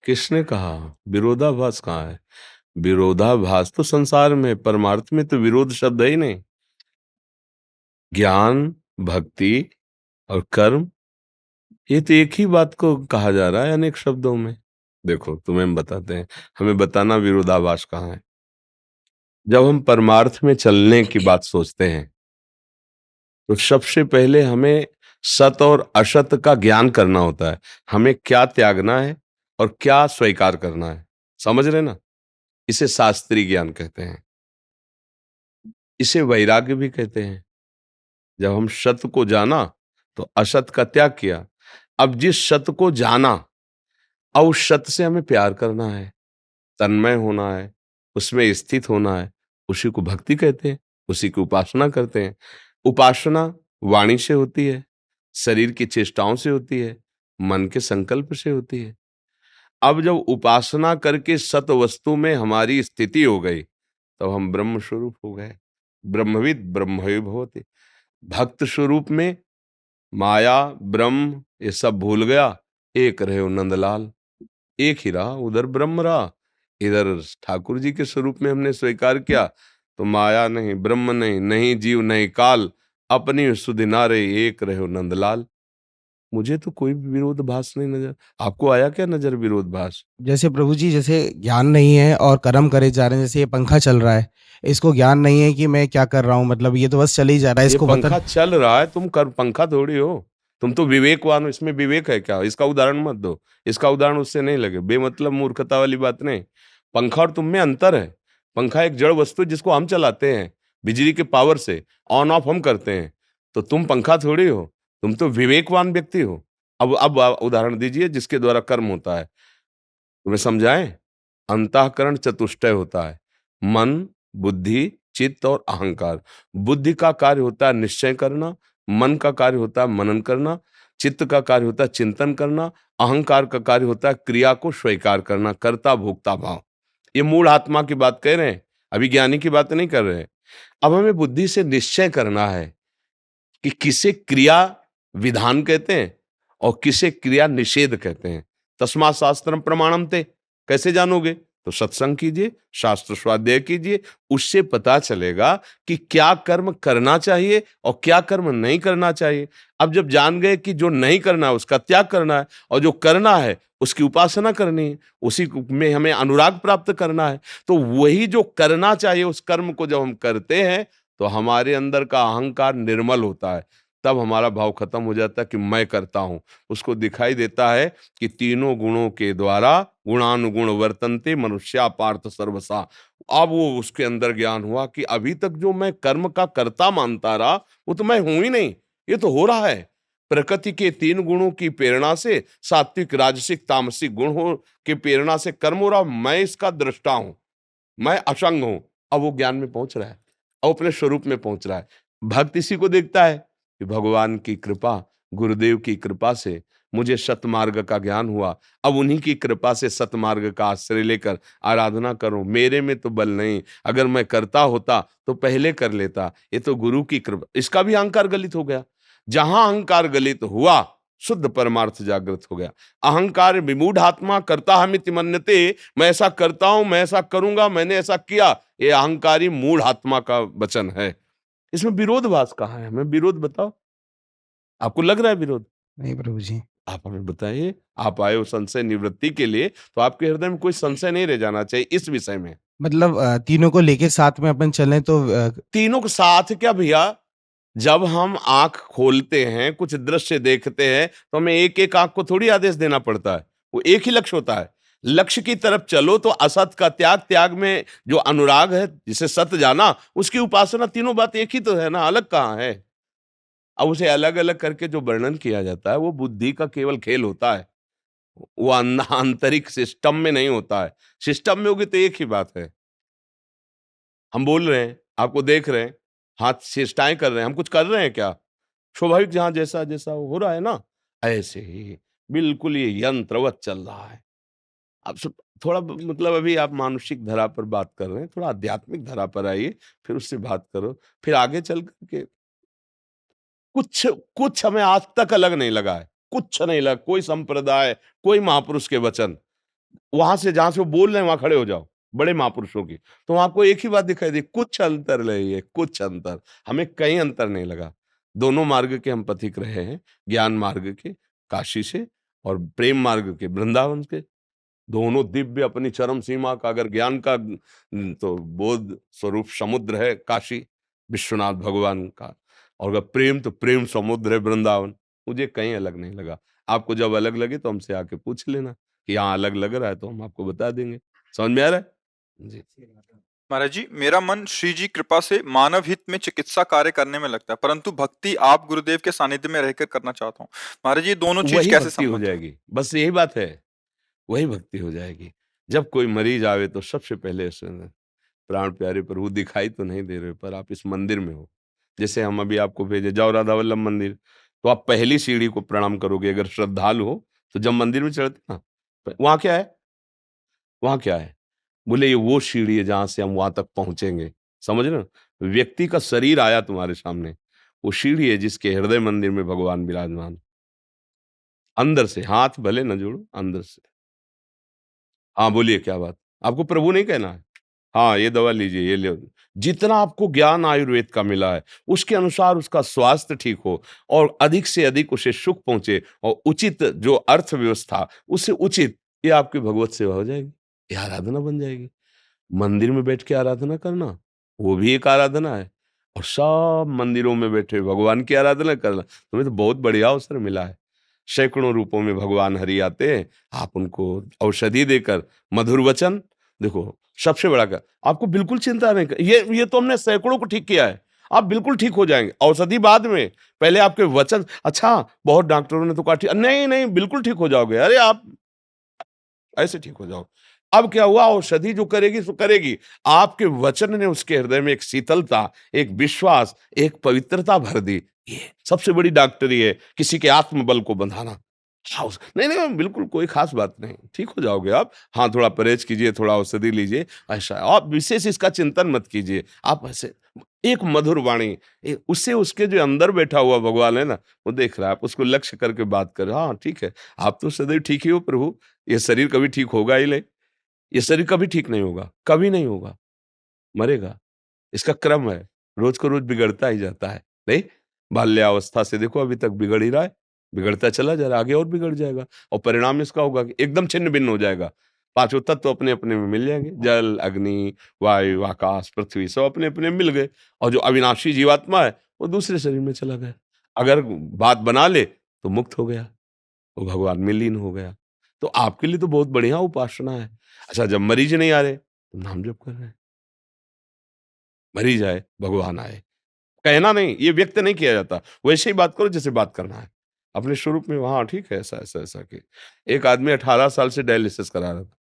किसने कहा? विरोधाभास कहाँ है? विरोधाभास तो संसार में, परमार्थ में तो विरोध शब्द है ही नहीं। ज्ञान, भक्ति और कर्म, ये तो एक ही बात को कहा जा रहा है अनेक शब्दों में। देखो तुम्हें हम बताते हैं, हमें बताना विरोधाभास कहाँ है। जब हम परमार्थ में चलने की बात सोचते हैं तो सबसे पहले हमें सत और असत का ज्ञान करना होता है। हमें क्या त्यागना है और क्या स्वीकार करना है, समझ रहे ना? इसे शास्त्रीय ज्ञान कहते हैं, इसे वैराग्य भी कहते हैं। जब हम सत को जाना तो असत का त्याग किया। अब जिस सत को जाना, अब उस सत से हमें प्यार करना है, तन्मय होना है, उसमें स्थित होना है, उसी को भक्ति कहते हैं, उसी की उपासना करते हैं। उपासना वाणी से होती है, शरीर की चेष्टाओं से होती है, मन के संकल्प से होती है। अब जब उपासना करके सत वस्तु में हमारी स्थिति हो गई, तब हम ब्रह्म स्वरूप हो गए। ब्रह्मविद ब्रह्मैव भवति। भक्त स्वरूप में माया, ब्रह्म ये सब भूल गया, एक रहे नंदलाल। एक ही रहा, उधर ब्रह्म रहा, इधर ठाकुर जी के स्वरूप में हमने स्वीकार किया, तो माया नहीं, ब्रह्म नहीं, नहीं जीव नहीं काल, अपनी सुधि नारे एक रहे नंदलाल। मुझे तो कोई भी विरोधाभास नहीं नजर। आपको आया क्या नजर विरोधाभास? जैसे प्रभु जी, जैसे ज्ञान नहीं है और कर्म करे जा रहे हैं, जैसे ये पंखा चल रहा है, इसको ज्ञान नहीं है कि मैं क्या कर रहा हूँ, मतलब ये तो बस चल ही जा रहा है, ये इसको पता पंखा चल रहा है, तुम कर पंखा थोड़ी हो। तुम तो विवेकवान हो, इसमें विवेक है क्या? इसका उदाहरण मत दो, इसका उदाहरण उससे नहीं लगे, बेमतलब मूर्खता वाली बात नहीं। पंखा और तुम में अंतर है। पंखा एक जड़ वस्तु है जिसको हम चलाते हैं, बिजली के पावर से ऑन ऑफ हम करते हैं। तो तुम पंखा थोड़ी हो, तुम तो विवेकवान व्यक्ति हो। अब उदाहरण दीजिए जिसके द्वारा कर्म होता है, तुम्हें समझाएं। अंतःकरण चतुष्टय होता है, मन, बुद्धि, चित्त और अहंकार। बुद्धि का कार्य होता है निश्चय करना, मन का कार्य होता है मनन करना, चित्त का कार्य होता है चिंतन करना, अहंकार का कार्य होता है क्रिया को स्वीकार करना, कर्ता भोक्ता भाव। ये मूल आत्मा की बात कह रहे हैं, अभी ज्ञानी की बात नहीं कर रहे हैं। अब हमें बुद्धि से निश्चय करना है कि किसे क्रिया विधान कहते हैं और किसे क्रिया निषेध कहते हैं। तस्मात् शास्त्रम प्रमाणम ते, कैसे जानोगे? तो सत्संग कीजिए, शास्त्र स्वाध्याय कीजिए, उससे पता चलेगा कि क्या कर्म करना चाहिए और क्या कर्म नहीं करना चाहिए। अब जब जान गए कि जो नहीं करना है उसका त्याग करना है और जो करना है उसकी उपासना करनी है, उसी में हमें अनुराग प्राप्त करना है, तो वही जो करना चाहिए उस कर्म को जब हम करते हैं तो हमारे अंदर का अहंकार निर्मल होता है। तब हमारा भाव खत्म हो जाता है कि मैं करता हूं। उसको दिखाई देता है कि तीनों गुणों के द्वारा गुणानुगुण वर्तन्ते मनुष्या पार्थ सर्वसा। अब वो उसके अंदर ज्ञान हुआ कि अभी तक जो मैं कर्म का कर्ता मानता रहा वो तो मैं हूं ही नहीं, ये तो हो रहा है। प्रकृति के तीन गुणों की प्रेरणा से, सात्विक राजसिक तामसिक गुण हो के प्रेरणा से कर्म हो रहा, मैं इसका दृष्टा हूं, मैं असंग हूं। अब वो ज्ञान में पहुंच रहा है, अब अपने स्वरूप में पहुंच रहा है। भक्त इसी को देखता है कि भगवान की कृपा, गुरुदेव की कृपा से मुझे सतमार्ग का ज्ञान हुआ। अब उन्हीं की कृपा से सतमार्ग का आश्रय लेकर आराधना करूं। मेरे में तो बल नहीं, अगर मैं करता होता तो पहले कर लेता, ये तो गुरु की कृपा। इसका भी अहंकार गलित हो गया। जहां अहंकार गलित हुआ, शुद्ध परमार्थ जागृत हो गया। अहंकार विमूढ़ आत्मा करता हमिति मन्यते, मैं ऐसा करता हूं, मैं ऐसा करूंगा, मैंने ऐसा किया, ये अहंकारी मूढ़ आत्मा का वचन है। इसमें विरोधवास कहाँ है? हमें विरोध बताओ। आपको लग रहा है विरोध? नहीं प्रभु जी। आप हमें बताइए। आप आए हो संशय निवृत्ति के लिए, तो आपके हृदय में कोई संशय नहीं रह जाना चाहिए इस विषय में। मतलब तीनों को लेके साथ में अपन चलें तो तीनों के साथ क्या भैया? जब हम आंख खोलते हैं, कुछ दृश्य देखते हैं, तो हमें एक एक आंख को थोड़ी आदेश देना पड़ता है। वो एक ही लक्ष्य होता है। लक्ष्य की तरफ चलो तो असत का त्याग, त्याग में जो अनुराग है, जिसे सत जाना, उसकी उपासना, तीनों बात एक ही तो है ना, अलग कहाँ है? अब उसे अलग अलग करके जो वर्णन किया जाता है वो बुद्धि का केवल खेल होता है। वो आंतरिक सिस्टम में नहीं होता है। सिस्टम में होगी तो एक ही बात है। हम बोल रहे हैं, आपको देख रहे हैं, हाथ चेष्टाएं कर रहे हैं, हम कुछ कर रहे हैं क्या? स्वाभाविक जहां जैसा जैसा हो रहा है ना, ऐसे ही बिल्कुल ये यंत्रवत चल रहा है। अब थोड़ा मतलब अभी आप मानसिक धरा पर बात कर रहे हैं, थोड़ा आध्यात्मिक धरा पर आइए, फिर उससे बात करो। फिर आगे चल करके कुछ कुछ हमें आज तक अलग नहीं लगा है, कुछ नहीं लगा, कोई संप्रदाय, कोई महापुरुष के वचन। वहां से जहां से वो बोल रहे हैं वहां खड़े हो जाओ, बड़े महापुरुषों की, तो आपको एक ही बात दिखाई दी, कुछ अंतर नहीं है, कुछ अंतर। हमें कहीं अंतर नहीं लगा। दोनों मार्ग के हम पथिक रहे हैं, ज्ञान मार्ग के काशी से और प्रेम मार्ग के वृंदावन के। दोनों दिव्य अपनी चरम सीमा का, अगर ज्ञान का तो बोध स्वरूप समुद्र है काशी विश्वनाथ भगवान का, और अगर प्रेम तो प्रेम समुद्र है वृंदावन। मुझे कहीं अलग नहीं लगा। आपको जब अलग लगे तो हमसे आके पूछ लेना कि यहाँ अलग लग रहा है, तो हम आपको बता देंगे। समझ में आ रहा है जी? महाराज जी, मेरा मन श्री जी कृपा से मानव हित में चिकित्सा कार्य करने में लगता है, परंतु भक्ति आप गुरुदेव के सानिध्य में रहकर करना चाहता हूँ। महाराज जी, दोनों चीज वही कैसे भक्ति हो संबंध है? जाएगी, बस यही बात है, वही भक्ति हो जाएगी। जब कोई मरीज आवे तो सबसे पहले प्राण प्यारे प्रभु दिखाई तो नहीं दे रहे, पर आप इस मंदिर में हो। जैसे हम अभी आपको भेजे, जाओ राधा वल्लभ मंदिर, तो आप पहली सीढ़ी को प्रणाम करोगे अगर श्रद्धालु हो। तो जब मंदिर में चढ़ते ना, वहां क्या है, वहां क्या है? बोले ये वो सीढ़ी है जहां से हम वहां तक पहुंचेंगे। समझ रहे हो? व्यक्ति का शरीर आया तुम्हारे सामने, वो सीढ़ी है जिसके हृदय मंदिर में भगवान विराजमान। अंदर से हाथ भले न जोड़ो, अंदर से। हाँ, बोलिए क्या बात? आपको प्रभु नहीं कहना है? हाँ, ये दवा लीजिए, ये ले। जितना आपको ज्ञान आयुर्वेद का मिला है, उसके अनुसार उसका स्वास्थ्य ठीक हो और अधिक से अधिक उसे सुख पहुँचे और उचित जो अर्थव्यवस्था, उससे उचित, ये आपकी भगवत सेवा हो जाएगी, ये आराधना बन जाएगी। मंदिर में बैठ के आराधना करना, वो भी एक आराधना है, और सब मंदिरों में बैठे भगवान की आराधना करना, तुम्हें तो बहुत बढ़िया अवसर मिला है। सैकड़ों रूपों में भगवान हरि आते हैं, आप उनको औषधि देकर मधुर वचन, देखो सबसे बड़ा क्या, आपको बिल्कुल चिंता नहीं कर, ये तो हमने सैकड़ों को ठीक किया है। आप बिल्कुल ठीक हो जाएंगे, औषधि बाद में, पहले आपके वचन। अच्छा, बहुत डॉक्टरों ने तो कहा ठीक, नहीं नहीं बिल्कुल ठीक हो जाओगे, अरे आप ऐसे ठीक हो जाओ। अब क्या हुआ, औषधि जो करेगी सो करेगी, आपके वचन ने उसके हृदय में एक शीतलता, एक विश्वास, एक पवित्रता भर दी। ये सबसे बड़ी डॉक्टरी है, किसी के आत्मबल को बंधाना। हाँ, नहीं नहीं बिल्कुल कोई खास बात नहीं, ठीक हो जाओगे आप। हाँ, थोड़ा परहेज कीजिए, थोड़ा औषधि लीजिए, ऐसा आप विशेष इसका चिंतन मत कीजिए। आप ऐसे एक मधुर वाणी, उससे उसके जो अंदर बैठा हुआ भगवान है ना, वो देख रहा है, आप उसको लक्ष्य करके बात कर, हाँ ठीक है, आप तो सदैव ठीक ही हो प्रभु, ये शरीर कभी ठीक होगा ही नहीं, ये शरीर कभी ठीक नहीं होगा, कभी नहीं होगा, मरेगा। इसका क्रम है, रोज को रोज बिगड़ता ही जाता है। नहीं, बाल्यावस्था से देखो अभी तक बिगड़ ही रहा है, बिगड़ता चला जा रहा है, आगे और बिगड़ जाएगा, और परिणाम इसका होगा कि एकदम छिन्न भिन्न हो जाएगा। पांचों तत्व तो अपने अपने में मिल जाएंगे, जल अग्नि वायु आकाश पृथ्वी सब अपने अपने मिल गए, और जो अविनाशी जीवात्मा है वो दूसरे शरीर में चला गया। अगर बात बना ले तो मुक्त हो गया, वो भगवान में लीन हो गया। तो आपके लिए तो बहुत बढ़िया उपासना है। अच्छा, जब मरीज नहीं आ रहे तो नाम जप कर रहे हैं, मरीज आए भगवान आए, कहना नहीं, ये व्यक्त नहीं किया जाता, वैसे ही बात करो जैसे बात करना है अपने स्वरूप में। वहाँ ठीक है, ऐसा ऐसा ऐसा कि एक आदमी 18 साल से डायलिसिस करा रहा था,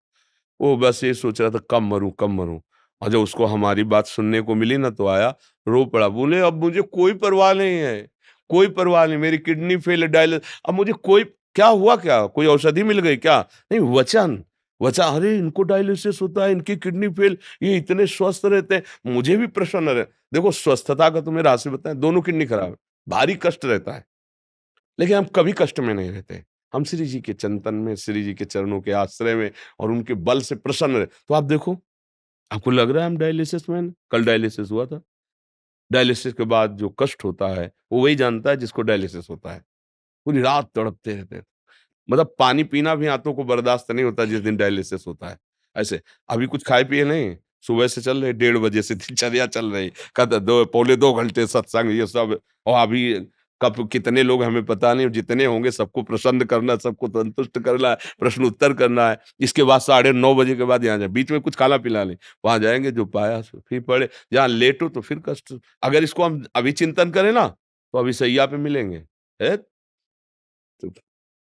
वो बस ये सोच रहा था कब मरूं कब मरूं, और जब उसको हमारी बात सुनने को मिली ना तो आया, रो पड़ा, बोले अब मुझे कोई परवाह नहीं है, कोई परवाह नहीं, मेरी किडनी फेल है, डायलिसिस, अब मुझे कोई, क्या हुआ, क्या कोई औषधि मिल गई क्या? नहीं, वचन, वचन, अरे इनको डायलिसिस होता है, इनकी किडनी फेल, ये इतने स्वस्थ रहते हैं, मुझे भी प्रसन्न रहे। देखो स्वस्थता का तुम्हें रहस्य बताएं, दोनों किडनी खराब है, भारी कष्ट रहता है, लेकिन हम कभी कष्ट में नहीं रहते। हम श्री जी के चिंतन में, श्री जी के चरणों के आश्रय में और उनके बल से प्रसन्न रहे। तो आप देखो, आपको लग रहा है हम डायलिसिस में हैं? कल डायलिसिस हुआ था। डायलिसिस के बाद जो कष्ट होता है वो वही जानता है जिसको डायलिसिस होता है। पूरी रात तड़पते रहते हैं, मतलब पानी पीना भी आंतों को बर्दाश्त नहीं होता जिस दिन डायलिसिस होता है। ऐसे अभी कुछ खाए पिए नहीं, सुबह से चल रहे, 1:30 बजे से दिनचर्या चल रही, कहते 2 पौने 2 घंटे सत्संग ये सब, और अभी कब कितने लोग हमें पता नहीं, जितने होंगे सबको प्रसन्न करना, सबको संतुष्ट करना है, प्रश्न उत्तर करना है। इसके बाद 9:30 बजे के बाद यहाँ जाए, बीच में कुछ खाना पीना नहीं, वहां जाएंगे, जो पाया सो फिर पढ़े, जहाँ लेटो तो फिर कष्ट। अगर इसको हम अभी चिंतन करें ना तो अभी सैया पे मिलेंगे, है?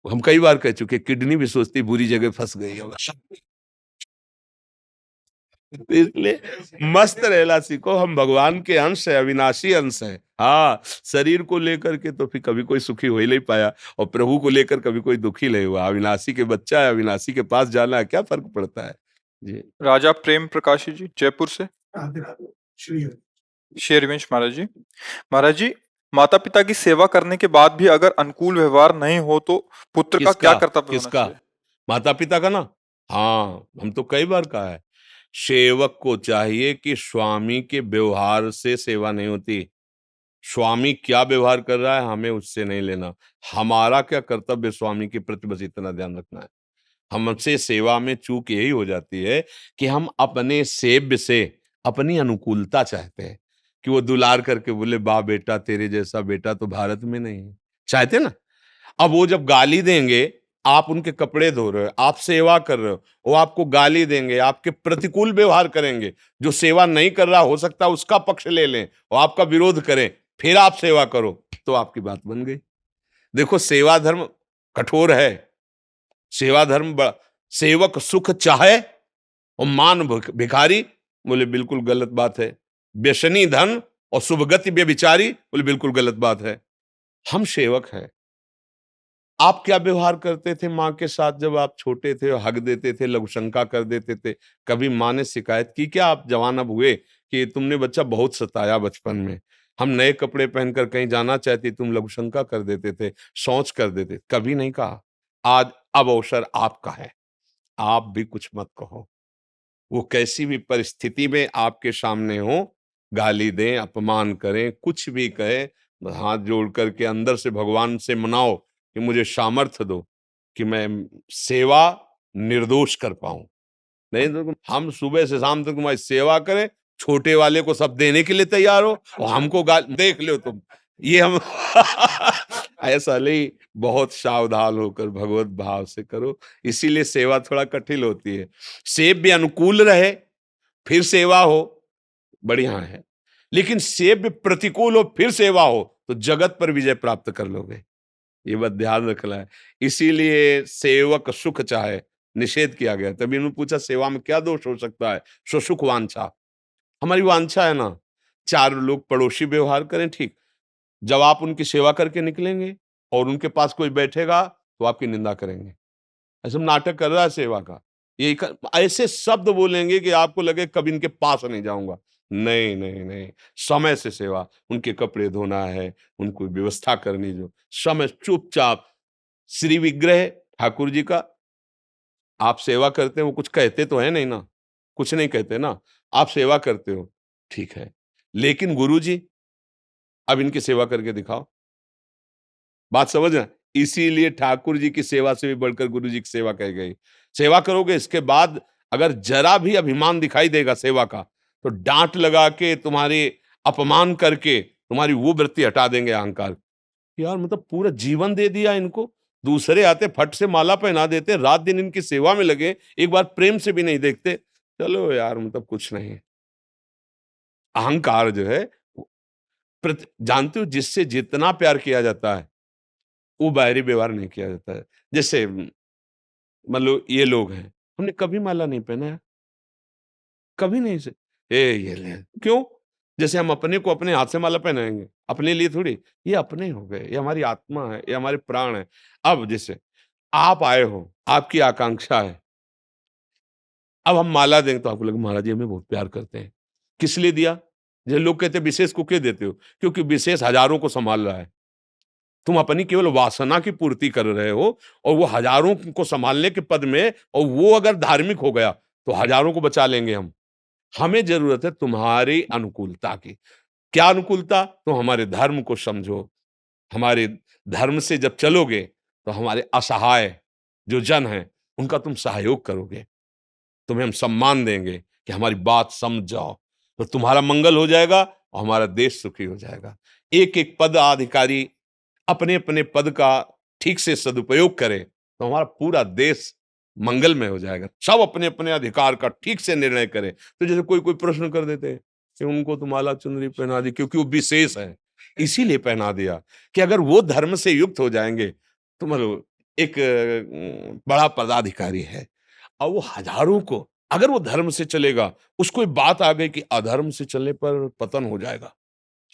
हम कई बार कह चुके, किडनी भी सोचती बुरी जगह फंस गई होगा। तो इसलिए मस्त रहना सीखो, हम भगवान के अंश है, अविनाशी अंश है। हाँ, शरीर को लेकर के तो फिर कभी कोई सुखी हो ही नहीं पाया, और प्रभु को लेकर कभी कोई दुखी नहीं हुआ। अविनाशी के बच्चा है, अविनाशी के पास जाना है, क्या फर्क पड़ता है जी। राजा प्रेम प्रकाशी जी, जयपुर से। राधे राधे श्री हरि। शेरविंश महाराज जी। महाराज जी, माता पिता की सेवा करने के बाद भी अगर अनुकूल व्यवहार नहीं हो तो पुत्र का क्या किसका कर्तव्य होना किसका चाहिए? माता पिता का ना, हाँ, हम तो कई बार कहा है, सेवक को चाहिए कि स्वामी के व्यवहार से सेवा नहीं होती। स्वामी क्या व्यवहार कर रहा है हमें उससे नहीं लेना। हमारा क्या कर्तव्य स्वामी के प्रति बस इतना ध्यान रखना है। हमसे सेवा में चूक यही हो जाती है कि हम अपने सेव्य से अपनी अनुकूलता चाहते हैं कि वो दुलार करके बोले वाह बेटा तेरे जैसा बेटा तो भारत में नहीं है। चाहते ना? अब वो जब गाली देंगे, आप उनके कपड़े धो रहे हो, आप सेवा कर रहे हो, वो आपको गाली देंगे, आपके प्रतिकूल व्यवहार करेंगे। जो सेवा नहीं कर रहा हो सकता है उसका पक्ष ले लें और आपका विरोध करें, फिर आप सेवा करो, तो आपकी बात बन गई। देखो सेवा धर्म कठोर है। सेवा धर्म सेवक सुख चाहे और मान भिखारी, बोले बिल्कुल गलत बात है। व्यसनी धन और शुभगति व्यभिचारी, बोले बिल्कुल गलत बात है। हम सेवक हैं। आप क्या व्यवहार करते थे माँ के साथ जब आप छोटे थे और हक देते थे, लघुशंका कर देते थे? कभी माँ ने शिकायत की क्या आप जवान अब हुए कि तुमने बच्चा बहुत सताया बचपन में, हम नए कपड़े पहनकर कहीं जाना चाहती तुम लघुशंका कर देते थे, शौच कर देते? कभी नहीं कहा। आज अब अवसर आपका है, आप भी कुछ मत कहो। वो कैसी भी परिस्थिति में आपके सामने हो, गाली दें, अपमान करें, कुछ भी कहें, हाथ जोड़ करके अंदर से भगवान से मनाओ कि मुझे सामर्थ्य दो कि मैं सेवा निर्दोष कर पाऊँ। नहीं तो हम सुबह से शाम तक तुम्हारी सेवा करें, छोटे वाले को सब देने के लिए तैयार हो और हमको गाल देख लो तुम। ये हम ऐसा नहीं, बहुत सावधान होकर भगवत भाव से करो, इसीलिए सेवा थोड़ा कठिन होती है। सेव्य अनुकूल रहे, फिर सेवा हो, बढ़िया है। लेकिन सेव्य प्रतिकूल हो, फिर सेवा हो, तो जगत पर विजय प्राप्त कर लोगे। ये बात ध्यान रखना है। इसीलिए सेवक सुख चाहे, निषेध किया गया। तभी उन्होंने पूछा सेवा में क्या दोष हो सकता है? सो सुख वांछा। हमारी वांछा है ना, 4 लोग पड़ोसी व्यवहार करें ठीक। जब आप उनकी सेवा करके निकलेंगे और उनके पास कोई बैठेगा तो आपकी निंदा करेंगे। ऐसे नाटक कर रहा है सेवा का। ऐसे शब्द बोलेंगे कि आपको लगे कभी इनके पास नहीं जाऊंगा। नहीं नहीं नहीं, समय से सेवा, उनके कपड़े धोना है, उनको व्यवस्था करनी, जो समय चुपचाप श्री विग्रह ठाकुर जी का आप सेवा करते हैं, वो कुछ कहते तो है नहीं ना, कुछ नहीं कहते ना, आप सेवा करते हो ठीक है, लेकिन गुरु जी अब इनकी सेवा करके दिखाओ। बात समझ रहे हैं? इसीलिए ठाकुर जी की सेवा से भी बढ़कर गुरु जी की सेवा कही गई। सेवा करोगे, इसके बाद अगर जरा भी अभिमान दिखाई देगा सेवा का, तो डांट लगा के तुम्हारे अपमान करके तुम्हारी वो वृत्ति हटा देंगे अहंकार। यार मतलब पूरा जीवन दे दिया इनको, दूसरे आते फट से माला पहना देते, रात दिन इनकी सेवा में लगे, एक बार प्रेम से भी नहीं देखते। चलो यार मतलब कुछ नहीं। अहंकार जो है जानते हो जिससे जितना प्यार किया जाता है वो बाहरी व्यवहार नहीं किया जाता है। जैसे मान लो ये लोग हैं, हमने कभी माला नहीं पहना है, कभी नहीं से ये ले क्यों? जैसे हम अपने को अपने हाथ से माला पहनाएंगे, अपने लिए थोड़ी, ये अपने हो गए, ये हमारी आत्मा है, ये हमारे प्राण है। अब जैसे आप आए हो, आपकी आकांक्षा है, अब हम माला देंगे तो आपको लगे महाराज जी हमें बहुत प्यार करते हैं। किस लिए दिया? जैसे लोग कहते हैं विशेष को क्यों देते हो? क्योंकि विशेष हजारों को संभाल रहा है। तुम अपनी केवल वासना की पूर्ति कर रहे हो और वो हजारों को संभालने के पद में, और वो अगर धार्मिक हो गया तो हजारों को बचा लेंगे हम। हमें जरूरत है तुम्हारी अनुकूलता की। क्या अनुकूलता? तो हमारे धर्म को समझो। हमारे धर्म से जब चलोगे तो हमारे असहाय जो जन हैं उनका तुम सहयोग करोगे, तुम्हें हम सम्मान देंगे कि हमारी बात समझ जाओ, तो तुम्हारा मंगल हो जाएगा और हमारा देश सुखी हो जाएगा। एक एक पद अधिकारी अपने अपने पद का ठीक से सदुपयोग करे तो हमारा पूरा देश मंगल में हो जाएगा। सब अपने अपने अधिकार का ठीक से निर्णय करें। तो जैसे कोई कोई प्रश्न कर देते हैं कि उनको तो माला चुनरी पहना दी क्योंकि वो विशेष है, इसीलिए पहना दिया। कि अगर वो धर्म से युक्त हो जाएंगे तो मतलब एक बड़ा पदाधिकारी है और वो हजारों को, अगर वो धर्म से चलेगा, उसको एक बात आ गई कि अधर्म से चलने पर पतन हो जाएगा,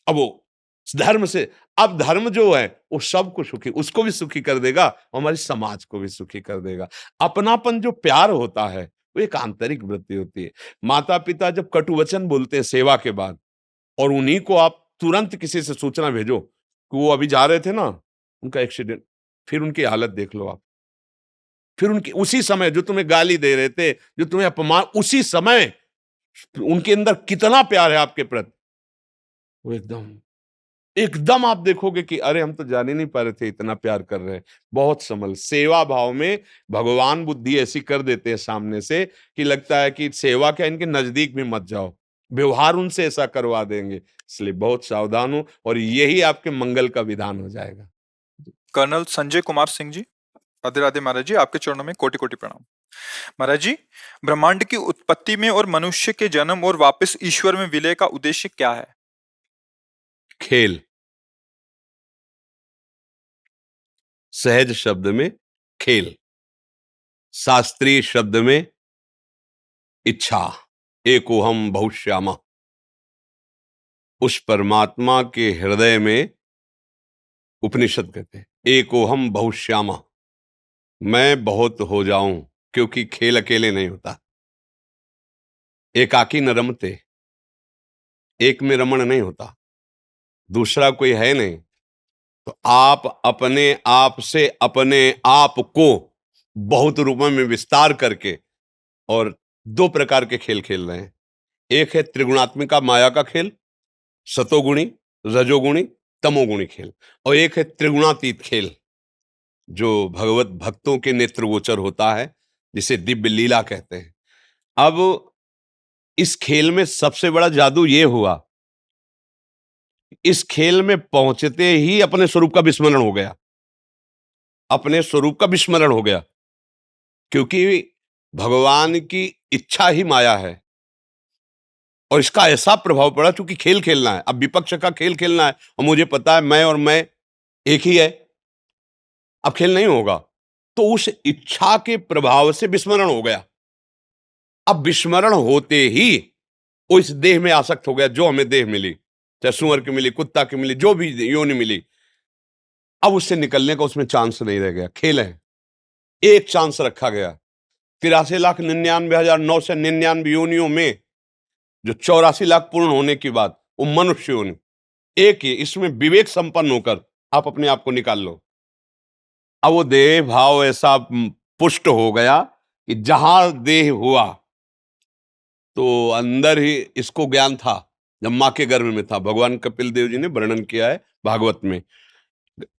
अब वो धर्म से, अब धर्म जो है वो सबको सुखी, उसको भी सुखी कर देगा और हमारी समाज को भी सुखी कर देगा। अपनापन जो प्यार होता है वो एक आंतरिक वृत्ति होती है। माता पिता जब कटु वचन बोलते हैं सेवा के बाद और उन्हीं को आप तुरंत किसी से सूचना भेजो कि वो अभी जा रहे थे ना, उनका एक्सीडेंट, फिर उनकी हालत देख लो आप। फिर उनके उसी समय जो तुम्हें गाली दे रहे थे, जो तुम्हें अपमान, उसी समय उनके अंदर कितना प्यार है आपके प्रति, वो एकदम एकदम आप देखोगे कि अरे हम तो जान ही नहीं पा रहे थे इतना प्यार कर रहे हैं। बहुत समल सेवा भाव में भगवान बुद्धि ऐसी कर देते हैं सामने से कि लगता है कि सेवा क्या, इनके नजदीक भी मत जाओ, व्यवहार उनसे ऐसा करवा देंगे। इसलिए बहुत सावधान हो और यही आपके मंगल का विधान हो जाएगा। कर्नल संजय कुमार सिंह जी, राधे राधे महाराज जी, आपके चरणों में कोटि कोटि प्रणाम। महाराज जी, ब्रह्मांड की उत्पत्ति में और मनुष्य के जन्म और वापस ईश्वर में विलय का उद्देश्य क्या है? खेल, सहज शब्द में खेल, शास्त्रीय शब्द में इच्छा, एकोहम बहुश्यामा। उस परमात्मा के हृदय में उपनिषद कहते हैं एकोहम बहुश्यामा, मैं बहुत हो जाऊं, क्योंकि खेल अकेले नहीं होता। एकाकी न रमते, एक में रमण नहीं होता, दूसरा कोई है नहीं। तो आप अपने आप से अपने आप को बहुत रूपों में विस्तार करके और दो प्रकार के खेल खेल रहे हैं। एक है त्रिगुणात्मिका माया का खेल, सतोगुणी, रजोगुणी, तमोगुणी खेल, और एक है त्रिगुणातीत खेल जो भगवत भक्तों के नेत्रगोचर होता है, जिसे दिव्य लीला कहते हैं। अब इस खेल में सबसे बड़ा जादू ये हुआ, इस खेल में पहुंचते ही अपने स्वरूप का विस्मरण हो गया, अपने स्वरूप का विस्मरण हो गया, क्योंकि भगवान की इच्छा ही माया है। और इसका ऐसा प्रभाव पड़ा, क्योंकि खेल खेलना है, अब विपक्ष का खेल खेलना है, और मुझे पता है मैं और मैं एक ही है, अब खेल नहीं होगा। तो उस इच्छा के प्रभाव से विस्मरण हो गया। अब विस्मरण होते ही वो इस देह में आसक्त हो गया, जो हमें देह मिली, चाहे सुअर की मिली, कुत्ता की मिली, जो भी योनि मिली। अब उससे निकलने का उसमें चांस नहीं रह गया। खेल है, एक चांस रखा गया। 83,99,999 योनियों में जो 84 लाख पूर्ण होने की बाद वो मनुष्य योनि एक ही, इसमें विवेक संपन्न होकर आप अपने आप को निकाल लो। अब वो देह भाव ऐसा पुष्ट हो गया कि जहां देह हुआ तो अंदर ही इसको ज्ञान था, जब मां के गर्भ में था। भगवान कपिल देव जी ने वर्णन किया है भागवत में,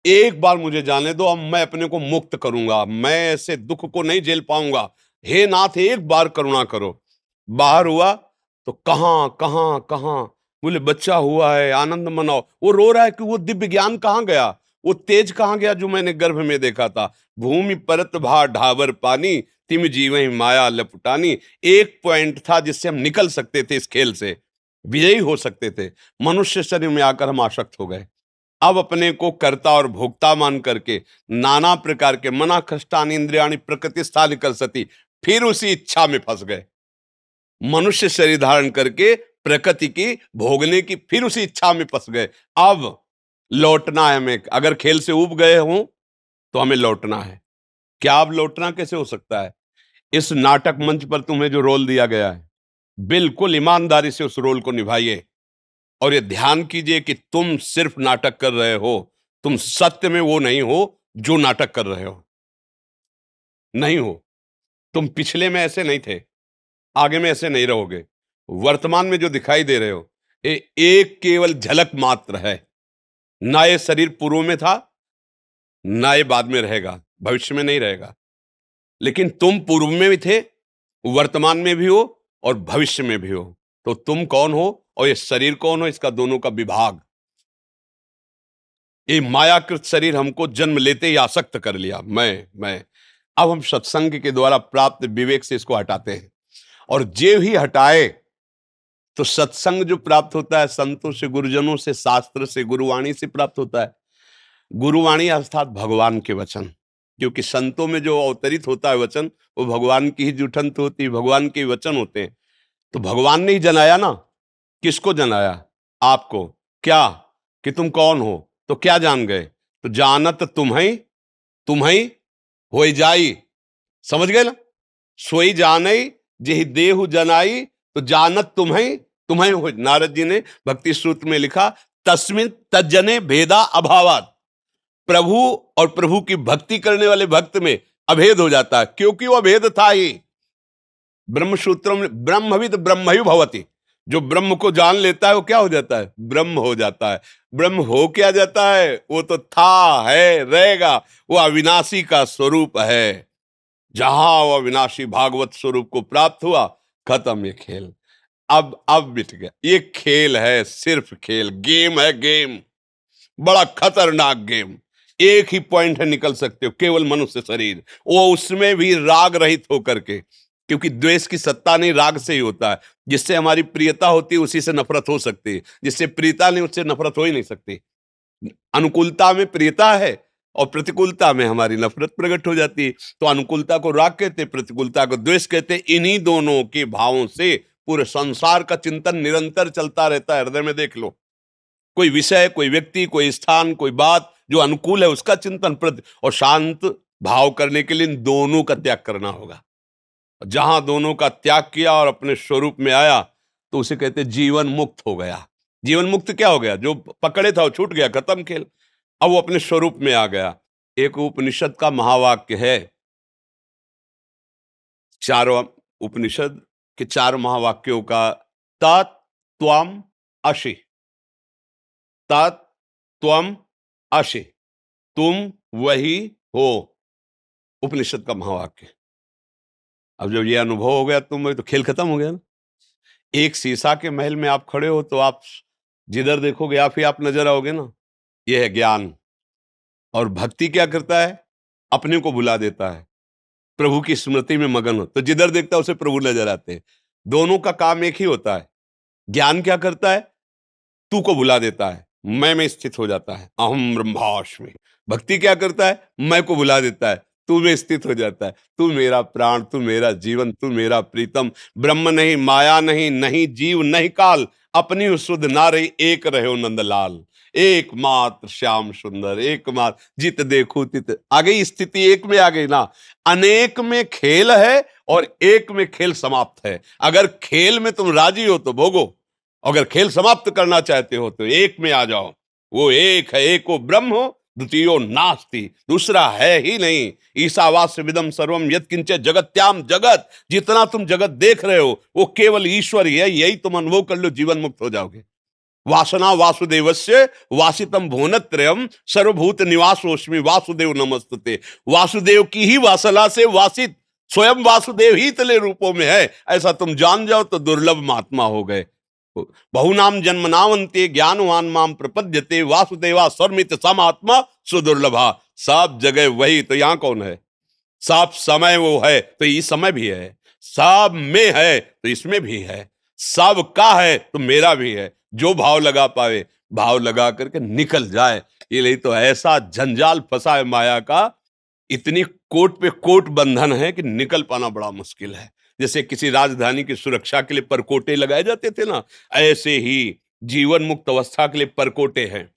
एक बार मुझे जाने दो, अब मैं अपने को मुक्त करूंगा, मैं ऐसे दुख को नहीं झेल पाऊंगा, हे नाथ एक बार करुणा करो। बाहर हुआ तो कहां कहां कहां बोले बच्चा हुआ है, आनंद मनाओ। वो रो रहा है कि वो दिव्य ज्ञान कहां गया, वो तेज कहां गया जो मैंने गर्भ में देखा था। भूमि परत भा ढाबर पानी, तिम जीवहि माया लपटानी। एक पॉइंट था जिससे हम निकल सकते थे, इस खेल से विजयी हो सकते थे। मनुष्य शरीर में आकर हम आसक्त हो गए। अब अपने को कर्ता और भोक्ता मान करके नाना प्रकार के मना कष्टानि इंद्रियाणि प्रकृति स्थान कर सती, फिर उसी इच्छा में फंस गए। मनुष्य शरीर धारण करके प्रकृति की भोगने की फिर उसी इच्छा में फंस गए। अब लौटना है हमें, अगर खेल से उब गए हों तो हमें लौटना है। क्या अब लौटना कैसे हो सकता है? इस नाटक मंच पर तुम्हें जो रोल दिया गया है, बिल्कुल ईमानदारी से उस रोल को निभाइए और ये ध्यान कीजिए कि तुम सिर्फ नाटक कर रहे हो, तुम सत्य में वो नहीं हो जो नाटक कर रहे हो, नहीं हो। तुम पिछले में ऐसे नहीं थे, आगे में ऐसे नहीं रहोगे। वर्तमान में जो दिखाई दे रहे हो ये एक केवल झलक मात्र है। ना ये शरीर पूर्व में था, ना ये बाद में रहेगा, भविष्य में नहीं रहेगा। लेकिन तुम पूर्व में भी थे, वर्तमान में भी हो और भविष्य में भी हो। तो तुम कौन हो और ये शरीर कौन हो, इसका दोनों का विभाग। ये मायाकृत शरीर हमको जन्म लेते ही आसक्त कर लिया, मैं। अब हम सत्संग के द्वारा प्राप्त विवेक से इसको हटाते हैं, और जे ही हटाए तो सत्संग जो प्राप्त होता है संतों से, गुरुजनों से, शास्त्र से, गुरुवाणी से प्राप्त होता है। गुरुवाणी अर्थात भगवान के वचन, क्योंकि संतों में जो अवतरित होता है वचन, वो भगवान की ही जुठंत होती है, भगवान के वचन होते हैं। तो भगवान ने ही जनाया ना। किसको जनाया? आपको। क्या? कि तुम कौन हो। तो क्या जान गए? तो जानत तुम्हें होई जाई। समझ गए ना? सोई जानई जेहि देहु जनाई, तो जानत तुम्हें हो। नारद जी ने भक्ति सूत्र में लिखा, तस्मिन् तज्जने भेदा अभावात। प्रभु और प्रभु की भक्ति करने वाले भक्त में अभेद हो जाता है, क्योंकि वो अभेद था ही। ब्रह्मसूत्रों में ब्रह्मविद ब्रह्म ही भवति, जो ब्रह्म को जान लेता है वो क्या हो जाता है? ब्रह्म हो जाता है। ब्रह्म हो क्या जाता है? वो तो था, है, रहेगा, वो अविनाशी का स्वरूप है। जहां वो अविनाशी भागवत स्वरूप को प्राप्त हुआ, खत्म ये खेल। अब मिट गया। ये खेल है, सिर्फ खेल, गेम है, गेम, बड़ा खतरनाक गेम। एक ही पॉइंट है, निकल सकते हो, केवल मनुष्य शरीर, वो उसमें भी राग रहित होकर के, क्योंकि द्वेष की सत्ता नहीं, राग से ही होता है। जिससे हमारी प्रियता होती है उसी से नफरत हो सकती है, जिससे प्रियता नहीं उससे नफरत हो ही नहीं सकती। अनुकूलता में प्रियता है और प्रतिकूलता में हमारी नफरत प्रकट हो जाती है। तो अनुकूलता को राग कहते, प्रतिकूलता को द्वेष कहते। इन्हीं दोनों के भावों से पूरे संसार का चिंतन निरंतर चलता रहता है। हृदय में देख लो, कोई विषय, कोई व्यक्ति, कोई स्थान, कोई बात जो अनुकूल है उसका चिंतन प्रति, और शांत भाव करने के लिए इन दोनों का त्याग करना होगा। जहां दोनों का त्याग किया और अपने स्वरूप में आया तो उसे कहते जीवन मुक्त हो गया। जीवन मुक्त क्या हो गया? जो पकड़े था वो छूट गया, खत्म खेल। अब वो अपने स्वरूप में आ गया। एक उपनिषद का महावाक्य है, चारों उपनिषद के 4 महावाक्यों का, तत् त्वम असि, तत् त्वम असि, तुम वही हो, उपनिषद का महावाक्य। अब जब ये अनुभव हो गया तुम, तो खेल खत्म हो गया ना। एक शीशा के महल में आप खड़े हो तो आप जिधर देखोगे आप ही आप नजर आओगे ना। ये है ज्ञान। और भक्ति क्या करता है? अपने को भुला देता है, प्रभु की स्मृति में मगन हो तो जिधर देखता है उसे प्रभु नजर आते हैं। दोनों का काम एक ही होता है। ज्ञान क्या करता है? तू को भुला देता है, मैं में स्थित हो जाता है, अहम ब्रह्मास्मि। भक्ति क्या करता है? मैं को भुला देता है, तू में स्थित हो जाता है। तू मेरा प्राण, तू मेरा जीवन, तू मेरा प्रीतम। ब्रह्म नहीं, माया नहीं, नहीं जीव नहीं काल, अपनी सुध ना रही, एक रहे नंदलाल। एकमात्र श्याम सुंदर, एकमात्र जित देखो तित। आ गई स्थिति, एक में आ गई ना। अनेक में खेल है और एक में खेल समाप्त है। अगर खेल में तुम राजी हो तो भोगो, अगर खेल समाप्त करना चाहते हो तो एक में आ जाओ। वो एक है, एको ब्रह्म हो, द्वितीयो नास्ति, दूसरा है ही नहीं। ईशावास्य विदम सर्वम यत्किंच जगत्याम जगत, जितना तुम जगत देख रहे हो वो केवल ईश्वर ही है। यही तुम अनुभव कर लो, जीवन मुक्त हो जाओगे। वासना वासुदेवस्य वासितम भुवनत्रयम सर्वभूत निवासोस्मि वासुदेव नमस्तुते। वासुदेव की ही वासना से वासित स्वयं वासुदेव ही तले रूपों में है, ऐसा तुम जान जाओ तो दुर्लभ महात्मा हो गए। बहुनाम जन्मनावंते ज्ञानवान माम प्रपद्यते वासुदेवा सर्वमित समात्मा सुदुर्लभा। सब जगह वही, तो यहां कौन है? सब समय वो है तो ये समय भी है, सब में है तो इसमें भी है, सब का है तो मेरा भी है। जो भाव लगा पावे, भाव लगा करके निकल जाए। ये नहीं तो ऐसा जंजाल फंसा है माया का, इतनी कोट पे कोट बंधन है कि निकल पाना बड़ा मुश्किल है। जैसे किसी राजधानी की सुरक्षा के लिए परकोटे लगाए जाते थे ना, ऐसे ही जीवन मुक्त अवस्था के लिए परकोटे हैं।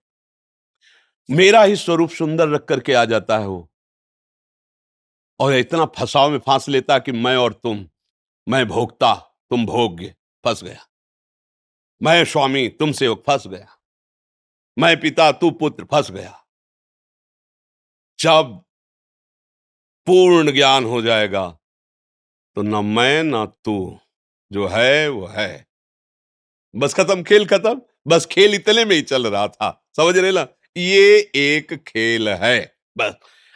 मेरा ही स्वरूप सुंदर रख करके आ जाता है वो, और इतना फंसाव में फांस लेता कि मैं और तुम, मैं भोक्ता तुम भोग्य, फंस गया। मैं स्वामी तुम सेवक, फंस गया। मैं पिता तू पुत्र, फंस गया। जब पूर्ण ज्ञान हो जाएगा तो न मैं न तू, जो है वो है। बस खत्म, खेल खत्म। बस खेल इतने में ही चल रहा था, समझ रहे ना? ये एक खेल है बस।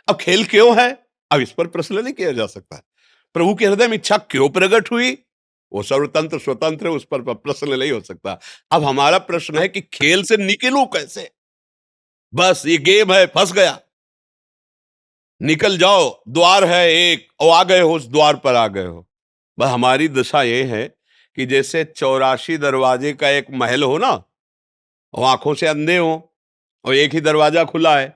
अब खेल क्यों है, अब इस पर प्रश्न नहीं किया जा सकता। प्रभु के हृदय में इच्छा क्यों प्रकट हुई, वो सर्वतंत्र स्वतंत्र है, उस पर प्रश्न नहीं हो सकता। अब हमारा प्रश्न है कि खेल से निकलूं कैसे। बस ये गेम है, फंस गया, निकल जाओ। द्वार है एक, और आ गए हो, उस द्वार पर आ गए हो। बस हमारी दशा ये है कि जैसे 84 दरवाजे का एक महल हो ना, और आंखों से अंधे हो और एक ही दरवाजा खुला है,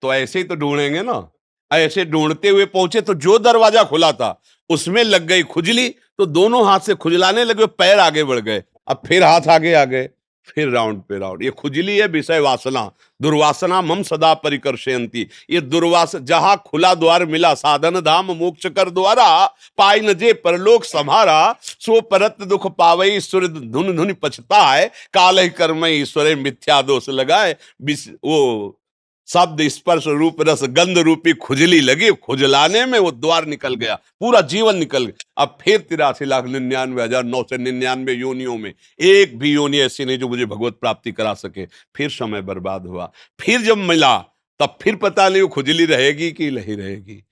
तो ऐसे ही तो ढूंढेंगे ना। ऐसे ढूंढते हुए पहुंचे तो जो दरवाजा खुला था उसमें लग गई खुजली, तो दोनों हाथ से खुजलाने लगे, पैर आगे बढ़ गए। अब फिर हाथ आगे आ गए, फिर राउंड पे राउंड। ये खुजली है विषय वासना, दुर्वासना मम सदा परिकर्षयंती। ये दुर्वास, जहां खुला द्वार मिला, साधन धाम मोक्ष कर द्वारा, पाई न जे परलोक सम्हारा, सो परत दुख पावई सुर धुन धुन पछताए, काल कर्म ईश्वरे मिथ्या दोष लगाए। वो शब्द स्पर्श रूप रस गंध रूपी खुजली लगी, खुजलाने में वो द्वार निकल गया, पूरा जीवन निकल गया। अब फिर 83,99,999 योनियों में एक भी योनि ऐसी नहीं जो मुझे भगवत प्राप्ति करा सके। फिर समय बर्बाद हुआ, फिर जब मिला तब फिर पता नहीं वो खुजली रहेगी कि नहीं रहेगी।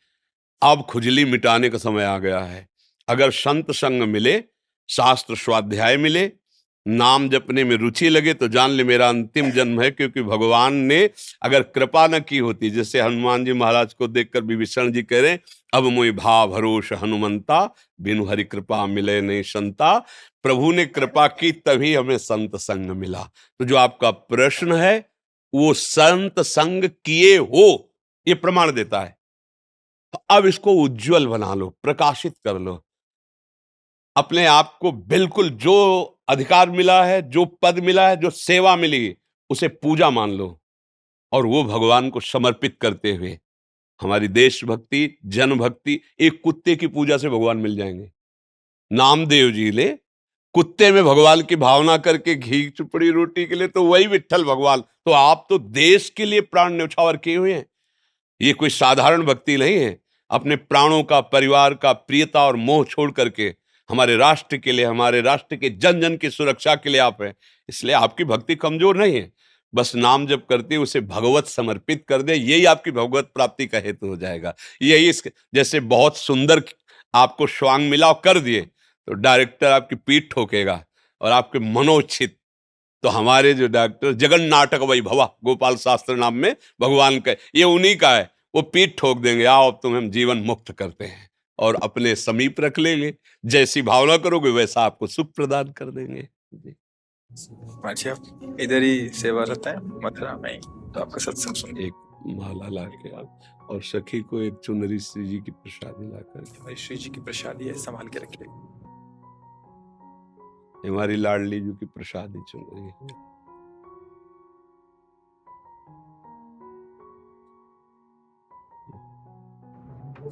अब खुजली मिटाने का समय आ गया है। अगर संत संग मिले, शास्त्र स्वाध्याय मिले, नाम जपने में रुचि लगे तो जान ले मेरा अंतिम जन्म है, क्योंकि भगवान ने अगर कृपा न की होती, जैसे हनुमान जी महाराज को देखकर विभीषण जी कह रहे अब मोहि भाव भरोस हनुमंता, बिनु हरि कृपा मिले नहीं संता। प्रभु ने कृपा की तभी हमें संत संग मिला। तो जो आपका प्रश्न है वो संत संग किए हो ये प्रमाण देता है। तो अब इसको उज्जवल बना लो, प्रकाशित कर लो अपने आप को। बिल्कुल जो अधिकार मिला है, जो पद मिला है, जो सेवा मिली, उसे पूजा मान लो और वो भगवान को समर्पित करते हुए हमारी देशभक्ति, जनभक्ति, एक कुत्ते की पूजा से भगवान मिल जाएंगे। नामदेव जी ले कुत्ते में भगवान की भावना करके घी चुपड़ी रोटी के लिए, तो वही विट्ठल भगवान। तो आप तो देश के लिए प्राण न्यौछावर किए हुए हैं। ये कोई साधारण भक्ति नहीं है। अपने प्राणों का, परिवार का, प्रियता और मोह छोड़ करके हमारे राष्ट्र के लिए, हमारे राष्ट्र के जन जन की सुरक्षा के लिए आप हैं। इसलिए आपकी भक्ति कमजोर नहीं है। बस नाम जब करते उसे भगवत समर्पित कर दे, यही आपकी भगवत प्राप्ति का हेतु हो जाएगा। यही जैसे बहुत सुंदर आपको स्वांग मिला और कर दिए तो डायरेक्टर आपकी पीठ ठोकेगा और आपके मनोचित। तो हमारे जो डॉक्टर जगन नाटक वैभवा गोपाल शास्त्र नाम में भगवान का, ये उन्हीं का है। वो पीठ ठोक देंगे, आओ अब तुम्हें हम जीवन मुक्त करते हैं और अपने समीप रख लेंगे। जैसी भावना करोगे वैसा आपको सुख प्रदान कर देंगे। अच्छा, आप इधर ही सेवारत हैं मथुरा में ही, तो आपका सत्संग सुन एक माला ला के आप और सखी को एक चुनरी श्री जी की प्रसादी लाकर, भाई श्री जी की प्रसादी है, संभाल के रखिए। हमारी लाडली जी की प्रसादी चुनरी है।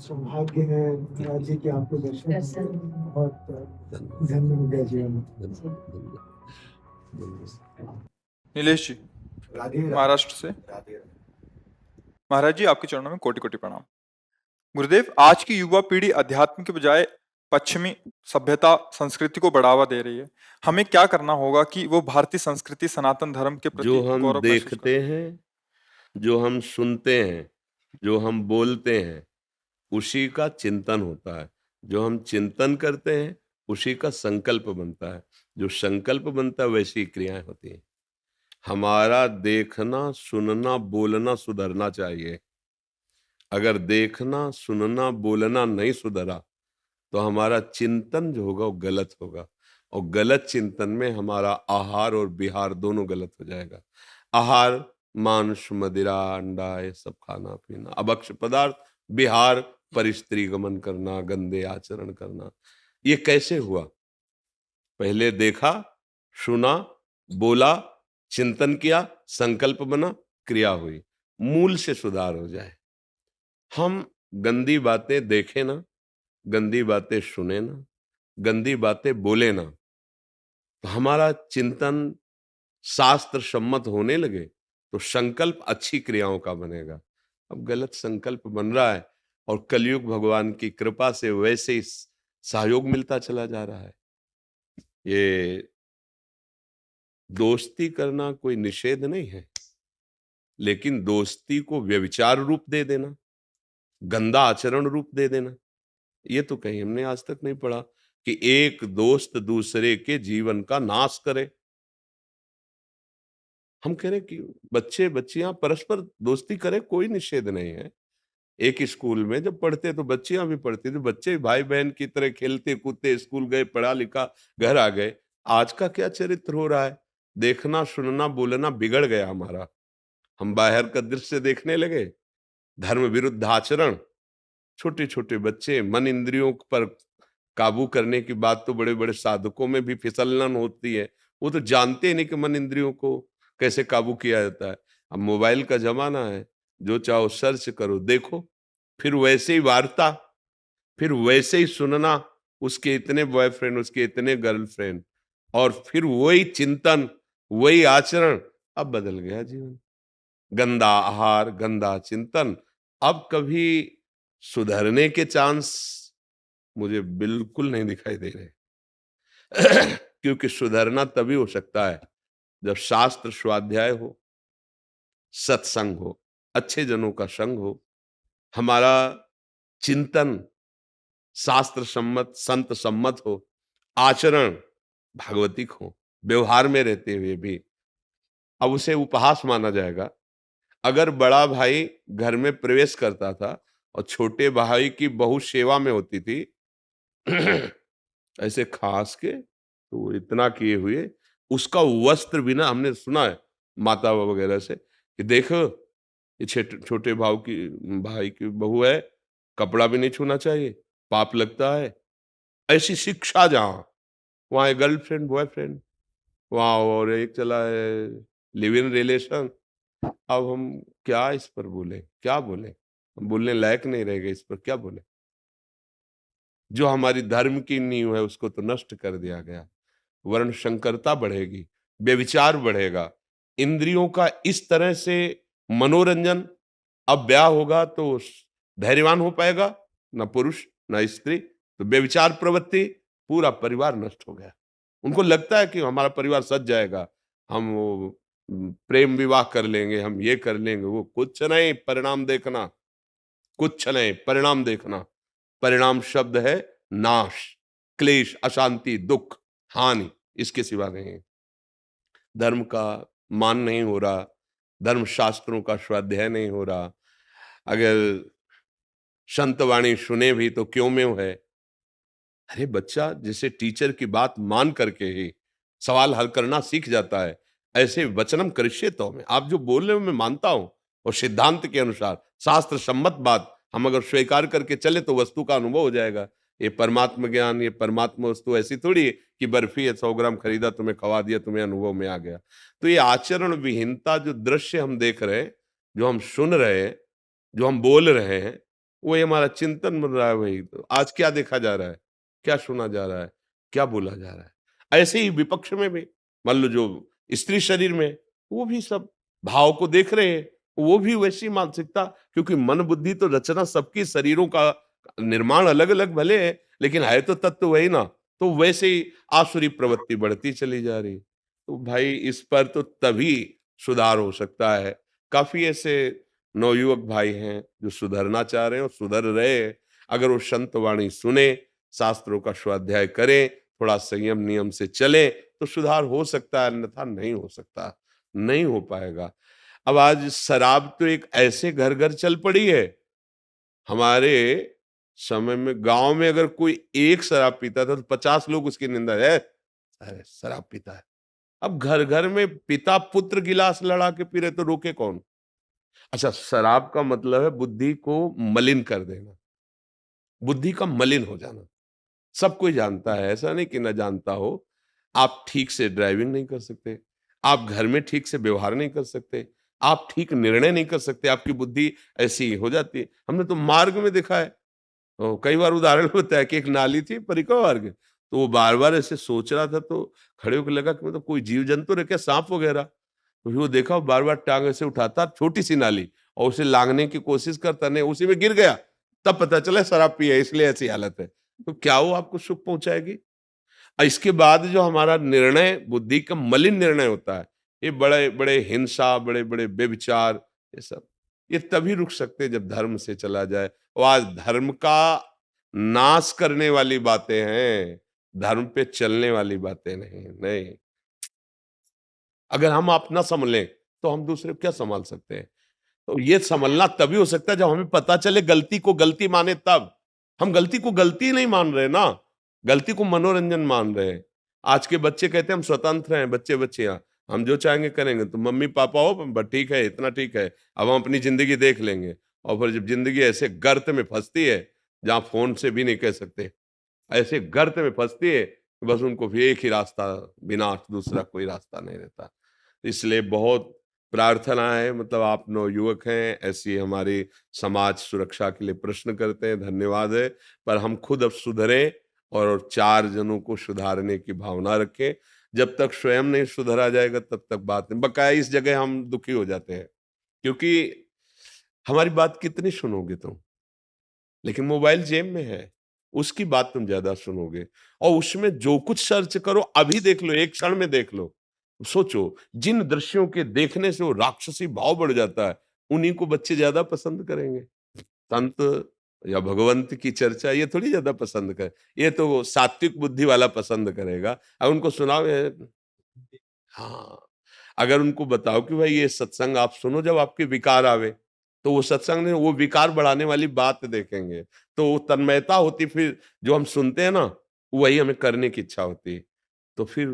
सौभाग्य है महाराज जी के आपको दर्शन बहुत धन्य हो गया जीवन। नीलेश जी महाराष्ट्र से, महाराज जी आपके चरणों में कोटि कोटि प्रणाम। गुरुदेव, आज की युवा पीढ़ी अध्यात्म के बजाय पश्चिमी सभ्यता संस्कृति को बढ़ावा दे रही है। हमें क्या करना होगा कि वो भारतीय संस्कृति सनातन धर्म के प्रति जो हम गौरव महसूस देखते हैं, जो हम सुनते हैं, जो हम बोलते हैं, उसी का चिंतन होता है। जो हम चिंतन करते हैं उसी का संकल्प बनता है। जो संकल्प बनता है वैसी क्रियाएं होती हैं। हमारा देखना, सुनना, बोलना सुधरना चाहिए। अगर देखना, सुनना, बोलना नहीं सुधरा तो हमारा चिंतन जो होगा वो गलत होगा, और गलत चिंतन में हमारा आहार और विहार दोनों गलत हो जाएगा। आहार मांस, मदिरा, अंडा, ये सब खाना पीना, अभक्ष्य पदार्थ। विहार परिस्त्री गमन करना, गंदे आचरण करना। ये कैसे हुआ? पहले देखा, सुना, बोला, चिंतन किया, संकल्प बना, क्रिया हुई। मूल से सुधार हो जाए। हम गंदी बातें देखें ना, गंदी बातें सुने ना, गंदी बातें बोले ना, तो हमारा चिंतन शास्त्र सम्मत होने लगे तो संकल्प अच्छी क्रियाओं का बनेगा। अब गलत संकल्प बन रहा है और कलयुग भगवान की कृपा से वैसे ही सहयोग मिलता चला जा रहा है। ये दोस्ती करना कोई निषेध नहीं है, लेकिन दोस्ती को व्यभिचार रूप दे देना, गंदा आचरण रूप दे देना, ये तो कहीं हमने आज तक नहीं पढ़ा कि एक दोस्त दूसरे के जीवन का नाश करे। हम कह रहे कि बच्चे बच्चियां परस्पर दोस्ती करें, कोई निषेध नहीं है। एक स्कूल में जब पढ़ते तो बच्चियां भी पढ़ती थी, बच्चे भाई बहन की तरह खेलते कूदते, स्कूल गए, पढ़ा लिखा, घर आ गए। आज का क्या चरित्र हो रहा है? देखना, सुनना, बोलना बिगड़ गया हमारा। हम बाहर का दृश्य देखने लगे, धर्म विरुद्ध आचरण। छोटे छोटे बच्चे, मन इंद्रियों पर काबू करने की बात तो बड़े बड़े साधकों में भी फिसलन होती है। वो तो जानते नहीं कि मन इंद्रियों को कैसे काबू किया जाता है। अब मोबाइल का जमाना है, जो चाहो सर्च करो, देखो, फिर वैसे ही वार्ता, फिर वैसे ही सुनना, उसके इतने बॉयफ्रेंड, उसके इतने गर्लफ्रेंड, और फिर वही चिंतन, वही आचरण। अब बदल गया जीवन। गंदा आहार, गंदा चिंतन, अब कभी सुधरने के चांस मुझे बिल्कुल नहीं दिखाई दे रहे। क्योंकि सुधरना तभी हो सकता है जब शास्त्र स्वाध्याय हो, सत्संग हो, अच्छे जनों का संग हो, हमारा चिंतन शास्त्र सम्मत, संत सम्मत हो, आचरण भागवतिक हो, व्यवहार में रहते हुए भी, अब उसे उपहास माना जाएगा। अगर बड़ा भाई घर में प्रवेश करता था और छोटे भाई की बहू सेवा में होती थी, ऐसे खास के तो वो इतना किए हुए, उसका वस्त्र बिना, हमने सुना है माता वगैरह से कि देखो ये छोटे भाई की बहू है, कपड़ा भी नहीं छूना चाहिए, पाप लगता है। ऐसी शिक्षा जहां, वहां गर्लफ्रेंड बॉयफ्रेंड, वहां और एक चला है लिव इन रिलेशन। अब हम क्या इस पर बोले, क्या बोले, हम बोलने लायक नहीं रह गए, इस पर क्या बोले। जो हमारी धर्म की नींव है उसको तो नष्ट कर दिया गया। वर्ण संकरता बढ़ेगी, व्यभिचार बढ़ेगा, इंद्रियों का इस तरह से मनोरंजन। अब ब्याह होगा तो धैर्यवान हो पाएगा ना पुरुष ना स्त्री, तो व्यभिचार प्रवृत्ति, पूरा परिवार नष्ट हो गया। उनको लगता है कि हमारा परिवार सज जाएगा, हम वो प्रेम विवाह कर लेंगे, हम ये कर लेंगे, वो कुछ नहीं, परिणाम देखना, कुछ नहीं, परिणाम देखना। परिणाम शब्द है नाश, क्लेश, अशांति, दुख, हानि, इसके सिवा नहीं है। धर्म का मान नहीं हो रहा, धर्म शास्त्रों का स्वाध्याय नहीं हो रहा। अगर संत वाणी सुने भी तो क्यों में है। अरे बच्चा जैसे टीचर की बात मान करके ही सवाल हल करना सीख जाता है, ऐसे वचनम करिष्ये तो में, आप जो बोल रहे हो मैं मानता हूं, और सिद्धांत के अनुसार शास्त्र सम्मत बात हम अगर स्वीकार करके चले तो वस्तु का अनुभव हो जाएगा। ये परमात्म ज्ञान, ये परमात्मा वस्तु ऐसी थोड़ी है कि बर्फी है 100 ग्राम खरीदा, तुम्हें खवा दिया, तुम्हें अनुभव में आ गया। तो ये आचरण विहीनता, जो दृश्य हम देख रहे हैं, जो हम सुन रहे हैं, जो हम बोल रहे हैं, वो ये हमारा चिंतन बन रहा है। वही तो आज क्या देखा जा रहा है, क्या सुना जा रहा है, क्या बोला जा रहा है। ऐसे ही विपक्ष में भी मान लो जो स्त्री शरीर में, वो भी सब भाव को देख रहे हैं, वो भी वैसी मानसिकता, क्योंकि मन बुद्धि तो रचना सबकी, शरीरों का निर्माण अलग अलग भले है, लेकिन है तो तत्व वही ना। तो वैसे ही आसुरी प्रवृत्ति बढ़ती चली जा रही। तो भाई इस पर तो तभी सुधार हो सकता है। काफी ऐसे नवयुवक भाई हैं जो सुधरना चाह रहे हैं और सुधर रहे हैं। अगर वो संत वाणी सुने, शास्त्रों का स्वाध्याय करें, थोड़ा संयम नियम से चले, तो सुधार हो सकता है, अन्यथा नहीं हो सकता, नहीं हो पाएगा। अब आज शराब तो एक ऐसे घर घर चल पड़ी है। हमारे समय में गांव में अगर कोई एक शराब पीता था तो 50 लोग उसकी निंदा है, अरे शराब पीता है। अब घर घर में पिता पुत्र गिलास लड़ा के पी रहे, तो रोके कौन। अच्छा, शराब का मतलब है बुद्धि को मलिन कर देना, बुद्धि का मलिन हो जाना। सब कोई जानता है, ऐसा नहीं कि ना जानता हो। आप ठीक से ड्राइविंग नहीं कर सकते, आप घर में ठीक से व्यवहार नहीं कर सकते, आप ठीक निर्णय नहीं कर सकते, आपकी बुद्धि ऐसी हो जाती है। हमने तो मार्ग में देखा है, तो कई बार उदाहरण होता है कि एक नाली थी परिक्रमा मार्ग, तो वो बार बार ऐसे सोच रहा था, तो खड़े होकर लगा कि मतलब कोई जीव जंतु रखे, सांप वगैरह। तो फिर वो देखा, बार बार टांग ऐसे उठाता, छोटी सी नाली, और उसे लांघने की कोशिश करता, नहीं उसी में गिर गया। तब पता चला शराब पी है, इसलिए ऐसी हालत है। तो क्या वो आपको सुख पहुंचाएगी। इसके बाद जो हमारा निर्णय बुद्धि का मलिन निर्णय होता है, ये बड़े बड़े हिंसा, बड़े बड़े व्यभिचार, ये सब ये तभी रुक सकते हैं जब धर्म से चला जाए। और आज धर्म का नाश करने वाली बातें हैं, धर्म पे चलने वाली बातें नहीं। नहीं, अगर हम अपना संभलें तो हम दूसरे को क्या संभाल सकते हैं। तो ये संभलना तभी हो सकता है जब हमें पता चले गलती को गलती माने। तब हम गलती को गलती नहीं मान रहे ना, गलती को मनोरंजन मान रहे हैं। आज के बच्चे कहते हैं हम स्वतंत्र हैं, बच्चे बच्चियां हम जो चाहेंगे करेंगे, तो मम्मी पापा हो बस ठीक है, इतना ठीक है, अब हम अपनी जिंदगी देख लेंगे। और फिर जब जिंदगी ऐसे गर्त में फंसती है जहां फोन से भी नहीं कह सकते, ऐसे गर्त में फंसती है, बस उनको भी एक ही रास्ता, विनाश, दूसरा कोई रास्ता नहीं रहता। इसलिए बहुत प्रार्थना है, मतलब आप नवयुवक हैं, ऐसी हमारी समाज सुरक्षा के लिए प्रश्न करते हैं, धन्यवाद है। पर हम खुद अब सुधरें और 4 जनों को सुधारने की भावना रखें। जब तक स्वयं नहीं सुधरा जाएगा तब तक बात नहीं। बकाया इस जगह हम दुखी हो जाते हैं क्योंकि हमारी बात कितनी सुनोगे तुम, लेकिन मोबाइल जेब में है, उसकी बात तुम ज्यादा सुनोगे। और उसमें जो कुछ सर्च करो अभी देख लो, एक क्षण में देख लो। सोचो, जिन दृश्यों के देखने से वो राक्षसी भाव बढ़ जाता है, उन्हीं को बच्चे ज्यादा पसंद करेंगे। संत या भगवंत की चर्चा ये थोड़ी ज्यादा पसंद करे, ये तो सात्विक बुद्धि वाला पसंद करेगा। अब उनको सुनाओ हाँ, अगर उनको बताओ कि भाई ये सत्संग आप सुनो जब आपके विकार आवे, तो वो सत्संग में वो विकार बढ़ाने वाली बात देखेंगे, तो वो तन्मयता होती, फिर जो हम सुनते हैं ना वही हमें करने की इच्छा होती है। तो फिर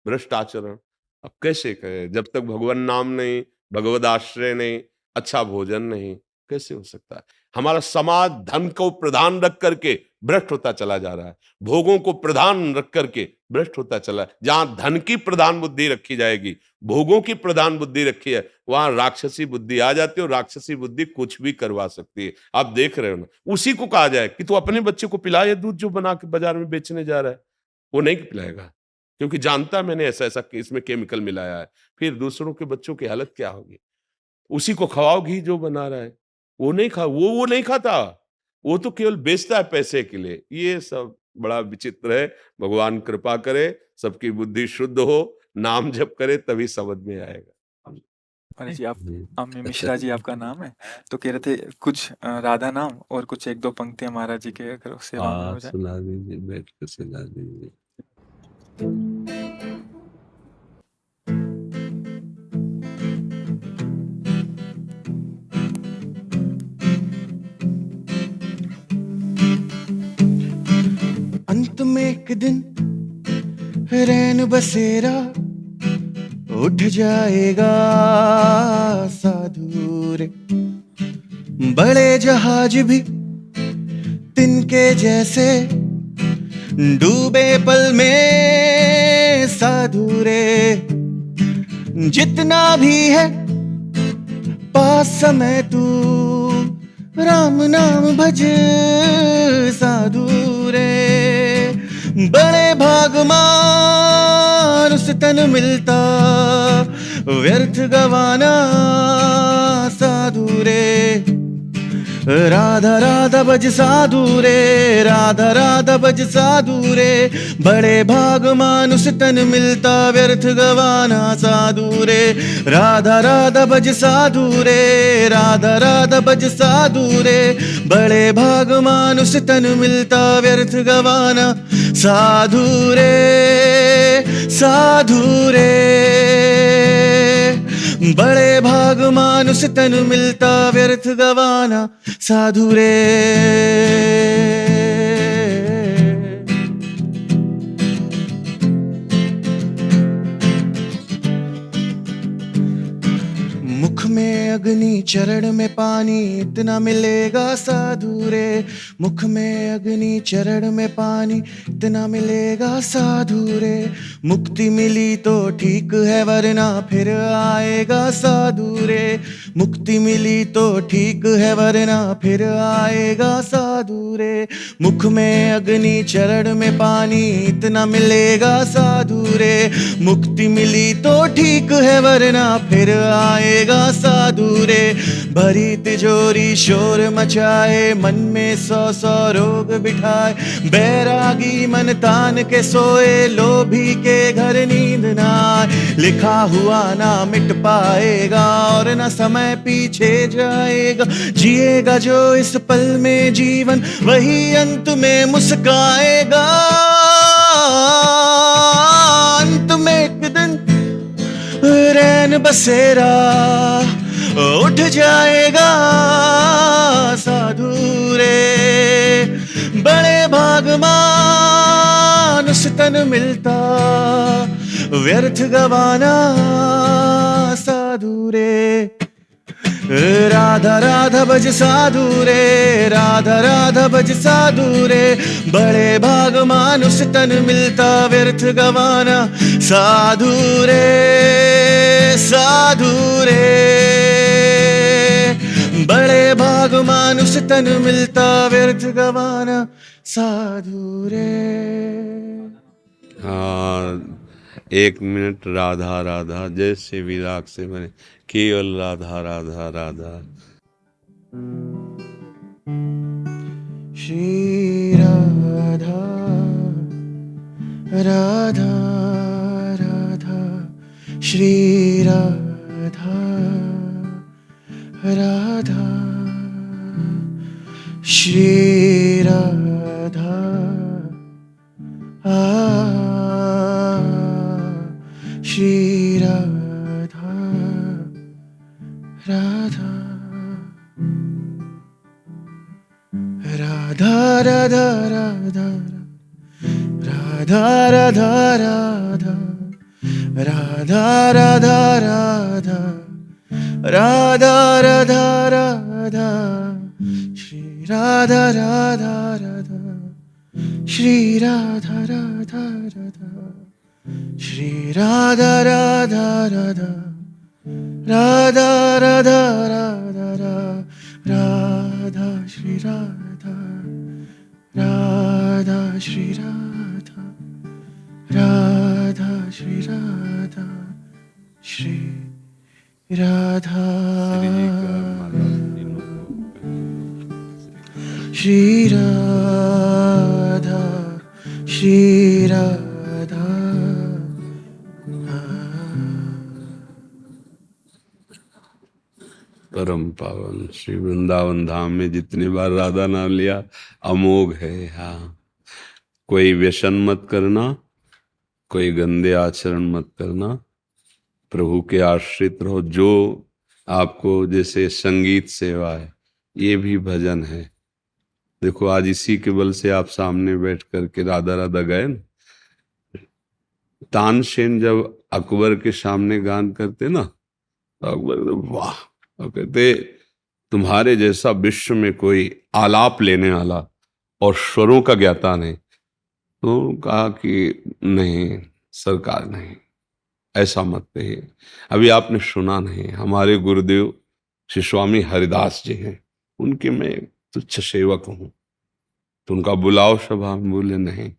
भ्रष्ट आचरण अब कैसे करें जब तक भगवान नाम नहीं, भगवद आश्रय नहीं, अच्छा भोजन नहीं, कैसे हो सकता है? हमारा समाज धन को प्रधान रख करके भ्रष्ट होता चला जा रहा है, भोगों को प्रधान रख करके भ्रष्ट होता चला है। जहां धन की प्रधान बुद्धि रखी जाएगी, भोगों की प्रधान बुद्धि रखी है, वहां राक्षसी बुद्धि आ जाती है, और राक्षसी बुद्धि कुछ भी करवा सकती है। आप देख रहे हो ना, उसी को कहा जाए कि तू अपने बच्चे को पिला, ये दूध जो बना के बाजार में बेचने जा रहा है, वो नहीं पिलाएगा, क्योंकि जानता है मैंने ऐसा ऐसा इसमें केमिकल मिलाया है। फिर दूसरों के बच्चों की हालत क्या होगी? उसी को खवाओ घी जो बना रहा है, वो नहीं खा वो नहीं खाता, वो तो केवल बेचता है पैसे के लिए। ये सब बड़ा विचित्र है। भगवान कृपा करे, सबकी बुद्धि शुद्ध हो, नाम जप करे तभी समझ में आएगा। महाराज जी आप मिश्रा जी आपका नाम है, तो कह रहे थे कुछ राधा नाम और कुछ एक दो पंक्तियां महाराज जी के अगर सेवा में हो जाए। सुना दीजिए, बैठ कर सुना दीजिए। अंत में एक दिन रैन बसेरा उठ जाएगा साधु रे, बड़े जहाज भी तिनके जैसे डूबे पल में साधु रे, जितना भी है पास समय तू राम नाम भज साधु रे, बड़े भागमान उस तन मिलता व्यर्थ गवाना साधु रे, राधा राधा भज साधु रे, राधा राधा भज साधु रे, बड़े भागमान उस तन मिलता व्यर्थ गवाना साधु रे, राधा राधा भज साधु रे, राधा राधा भज साधु रे, बड़े भागमान उस तन मिलता व्यर्थ गवाना साधु रे, साधु रे, बड़े भागमान उस तन मिलता व्यर्थ गवाना साधु रे। मुख में अग्नि चरण में पानी इतना मिलेगा साधु रे, मुख में अग्नि चरण में पानी इतना मिलेगा साधु रे, मुक्ति मिली तो ठीक है वरना फिर आएगा साधु रे, मुक्ति मिली तो ठीक है वरना फिर आएगा साधु रे, मुख में अग्नि चरण में पानी इतना मिलेगा साधु रे, मुक्ति मिली तो ठीक है वरना फिर आएगा साधु रे, भरी तिजोरी शोर मचाए, मन में 100 रोग बिठाए, बैरागी मन तान के सोए, लोभी के घर नींद ना आए, लिखा हुआ ना मिट पाएगा और न समय पीछे जाएगा, जिएगा जो इस पल में जीवन वही अंत में मुस्काएगा, अंत में एक दिन रैन बसेरा उठ जाएगा साधु रे, बड़े भागमान उस तन मिलता व्यर्थ गवाना साधु रे, राधा राधा भज साधु रे, राधा राधा भज साधु रे, बड़े भागमान उस तन मिलता व्यर्थ गवाना साधु रे, साधु रे, बड़े भागमान उस तन मिलता व्यर्थ गवाना साधु रे। हाँ, एक मिनट राधा राधा जैसे विराग से बने, केवल राधा राधा राधा। श्री राधा राधा राधा, श्री राधा राधा, श्री राधा श्री राधा राधा, राधा राधा राधा, राधा राधा राधा, राधा राधा राधा, राधा राधा राधा, श्री राधा राधा राधा, श्री राधा राधा राधा, श्री राधा राधा राधा, राधा राधा राधा, राधा श्री राधा, राधा श्री राधा, राधा श्री राधा, श्री राधा, श्री राधा, श्री राधा। परम पावन श्री वृंदावन धाम में जितनी बार राधा नाम लिया अमोघ है। हाँ, कोई व्यसन मत करना, कोई गंदे आचरण मत करना, प्रभु के आश्रित रहो। जो आपको जैसे संगीत सेवा है, ये भी भजन है। देखो आज इसी के बल से आप सामने बैठ करके राधा राधा गए ना। तानसेन जब अकबर के सामने गान करते ना, तो अकबर वाह, और कहते तुम्हारे जैसा विश्व में कोई आलाप लेने वाला और स्वरों का ज्ञाता नहीं। तो कहा कि नहीं सरकार, नहीं ऐसा मत कहिए। अभी आपने सुना नहीं, हमारे गुरुदेव श्री स्वामी हरिदास जी हैं, उनके मैं तुच्छ सेवक हूँ। तो उनका बुलाओ सभा में, बोले नहीं,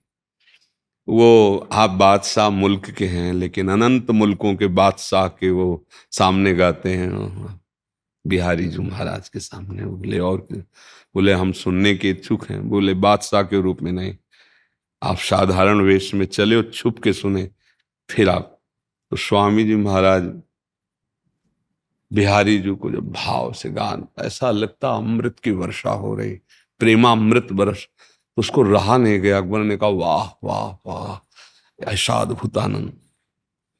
वो आप बादशाह मुल्क के हैं, लेकिन अनंत मुल्कों के बादशाह के वो सामने गाते हैं बिहारी जी महाराज के सामने। बोले और बोले हम सुनने के इच्छुक हैं। बोले बादशाह के रूप में नहीं, आप साधारण वेश में चले और छुप के सुने फिर आप। तो स्वामी जी महाराज बिहारी जी को जब भाव से गान, ऐसा लगता अमृत की वर्षा हो रही, प्रेमामृत बरस। तो उसको रहा नहीं गया। अकबर ने कहा वाह वाह वाह, ऐसा अद्भुतानंद।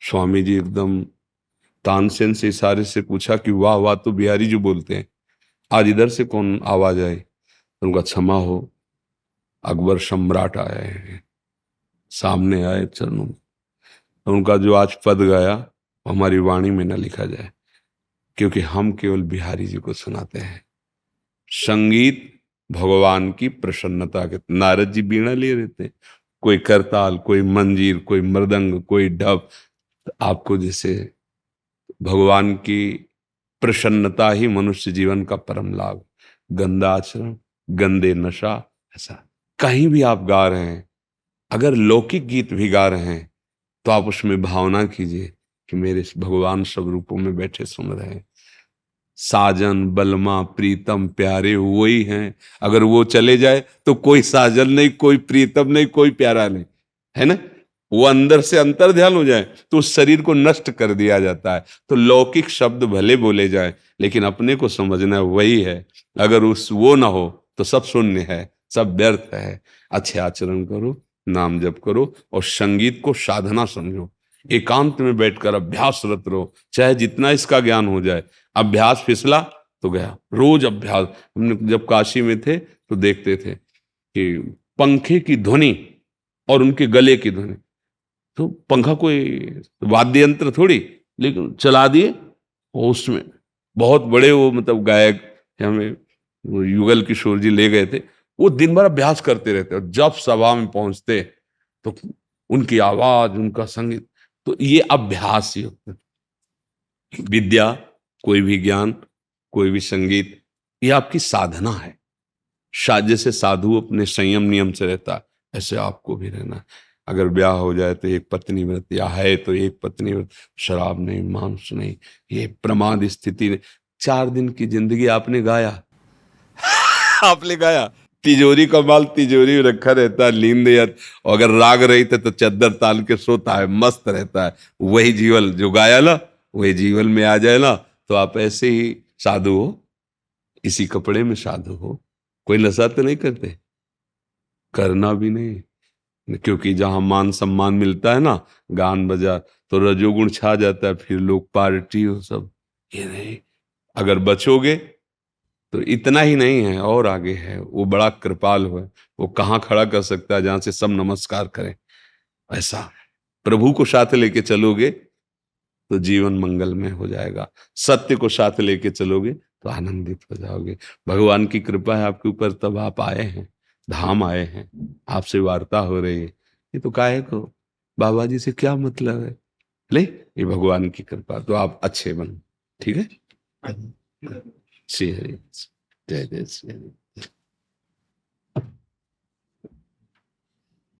स्वामी जी एकदम तानसेन से इशारे से पूछा कि वाह वाह तो बिहारी जी बोलते हैं, आज इधर से कौन आवाज आई? तो उनका क्षमा हो, अकबर सम्राट आए हैं, सामने आए चरणों। तो उनका जो आज पद गाया हमारी वाणी में न लिखा जाए, क्योंकि हम केवल बिहारी जी को सुनाते हैं। संगीत भगवान की प्रसन्नता के। नारद जी बीणा लिए रहते, कोई करताल, कोई मंजीर, कोई मृदंग, कोई ढप। आपको जैसे भगवान की प्रसन्नता ही मनुष्य जीवन का परम लाभ। गंदा आचरण, गंदे नशा, ऐसा कहीं भी आप गा रहे हैं, अगर लौकिक गीत भी गा रहे हैं तो आप उसमें भावना कीजिए कि मेरे भगवान सब रूपों में बैठे सुन रहे हैं। साजन बलमा प्रीतम प्यारे वही हैं। अगर वो चले जाए तो कोई साजन नहीं, कोई प्रीतम नहीं, कोई प्यारा नहीं, है ना। वो अंदर से अंतर ध्यान हो जाए तो उस शरीर को नष्ट कर दिया जाता है। तो लौकिक शब्द भले बोले जाए, लेकिन अपने को समझना वही है। अगर उस वो ना हो तो सब शून्य है, सब व्यर्थ है। अच्छे आचरण करो, नाम जप करो और संगीत को साधना समझो। एकांत में बैठकर अभ्यासरत रहो, चाहे जितना इसका ज्ञान हो जाए। अभ्यास फिसला तो गया, रोज अभ्यास। हमने जब काशी में थे तो देखते थे कि पंखे की ध्वनि और उनके गले की ध्वनि, तो पंखा कोई वाद्य यंत्र थोड़ी, लेकिन चला दिए और उसमें बहुत बड़े वो मतलब गायक हमें वो युगल किशोर जी ले गए थे। वो दिन भर अभ्यास करते रहते और जब सभा में पहुंचते तो उनकी आवाज, उनका संगीत। तो ये अभ्यास ही होता है। विद्या, कोई भी ज्ञान, कोई भी संगीत, ये आपकी साधना है। जैसे साधु अपने संयम नियम से रहता है, ऐसे आपको भी रहना है। अगर ब्याह हो जाए तो एक पत्नी व्रत, या है तो एक पत्नी व्रत, शराब नहीं, मांस नहीं, ये प्रमाद स्थिति नहीं। 4 दिन की जिंदगी आपने गाया आपने गाया। तिजोरी का माल तिजोरी में रखा रहता है, नींद नहीं आती। और अगर राग रही तो चद्दर तान के सोता है, मस्त रहता है। वही जीवन जो गाया ना, वही जीवन में आ जाए ना, तो आप ऐसे ही साधु हो, इसी कपड़े में साधु हो। कोई नशा तो नहीं करते, करना भी नहीं, क्योंकि जहां मान सम्मान मिलता है ना, गान बजा, तो रजोगुण छा जाता है, फिर लोग पार्टी हो सब। ये नहीं, अगर बचोगे तो इतना ही नहीं है, और आगे है। वो बड़ा कृपाल है, वो कहाँ खड़ा कर सकता है जहां से सब नमस्कार करें। ऐसा प्रभु को साथ लेके चलोगे तो जीवन मंगलमय हो जाएगा। सत्य को साथ लेके चलोगे तो आनंदित हो जाओगे। भगवान की कृपा है आपके ऊपर, तब आप आए हैं, धाम आए हैं, आपसे वार्ता हो रही है। ये तो काहे को, बाबा जी से क्या मतलब है, ले ये भगवान की कृपा। तो आप अच्छे बनो, ठीक है। श्री हरि, जय जय श्री हरि।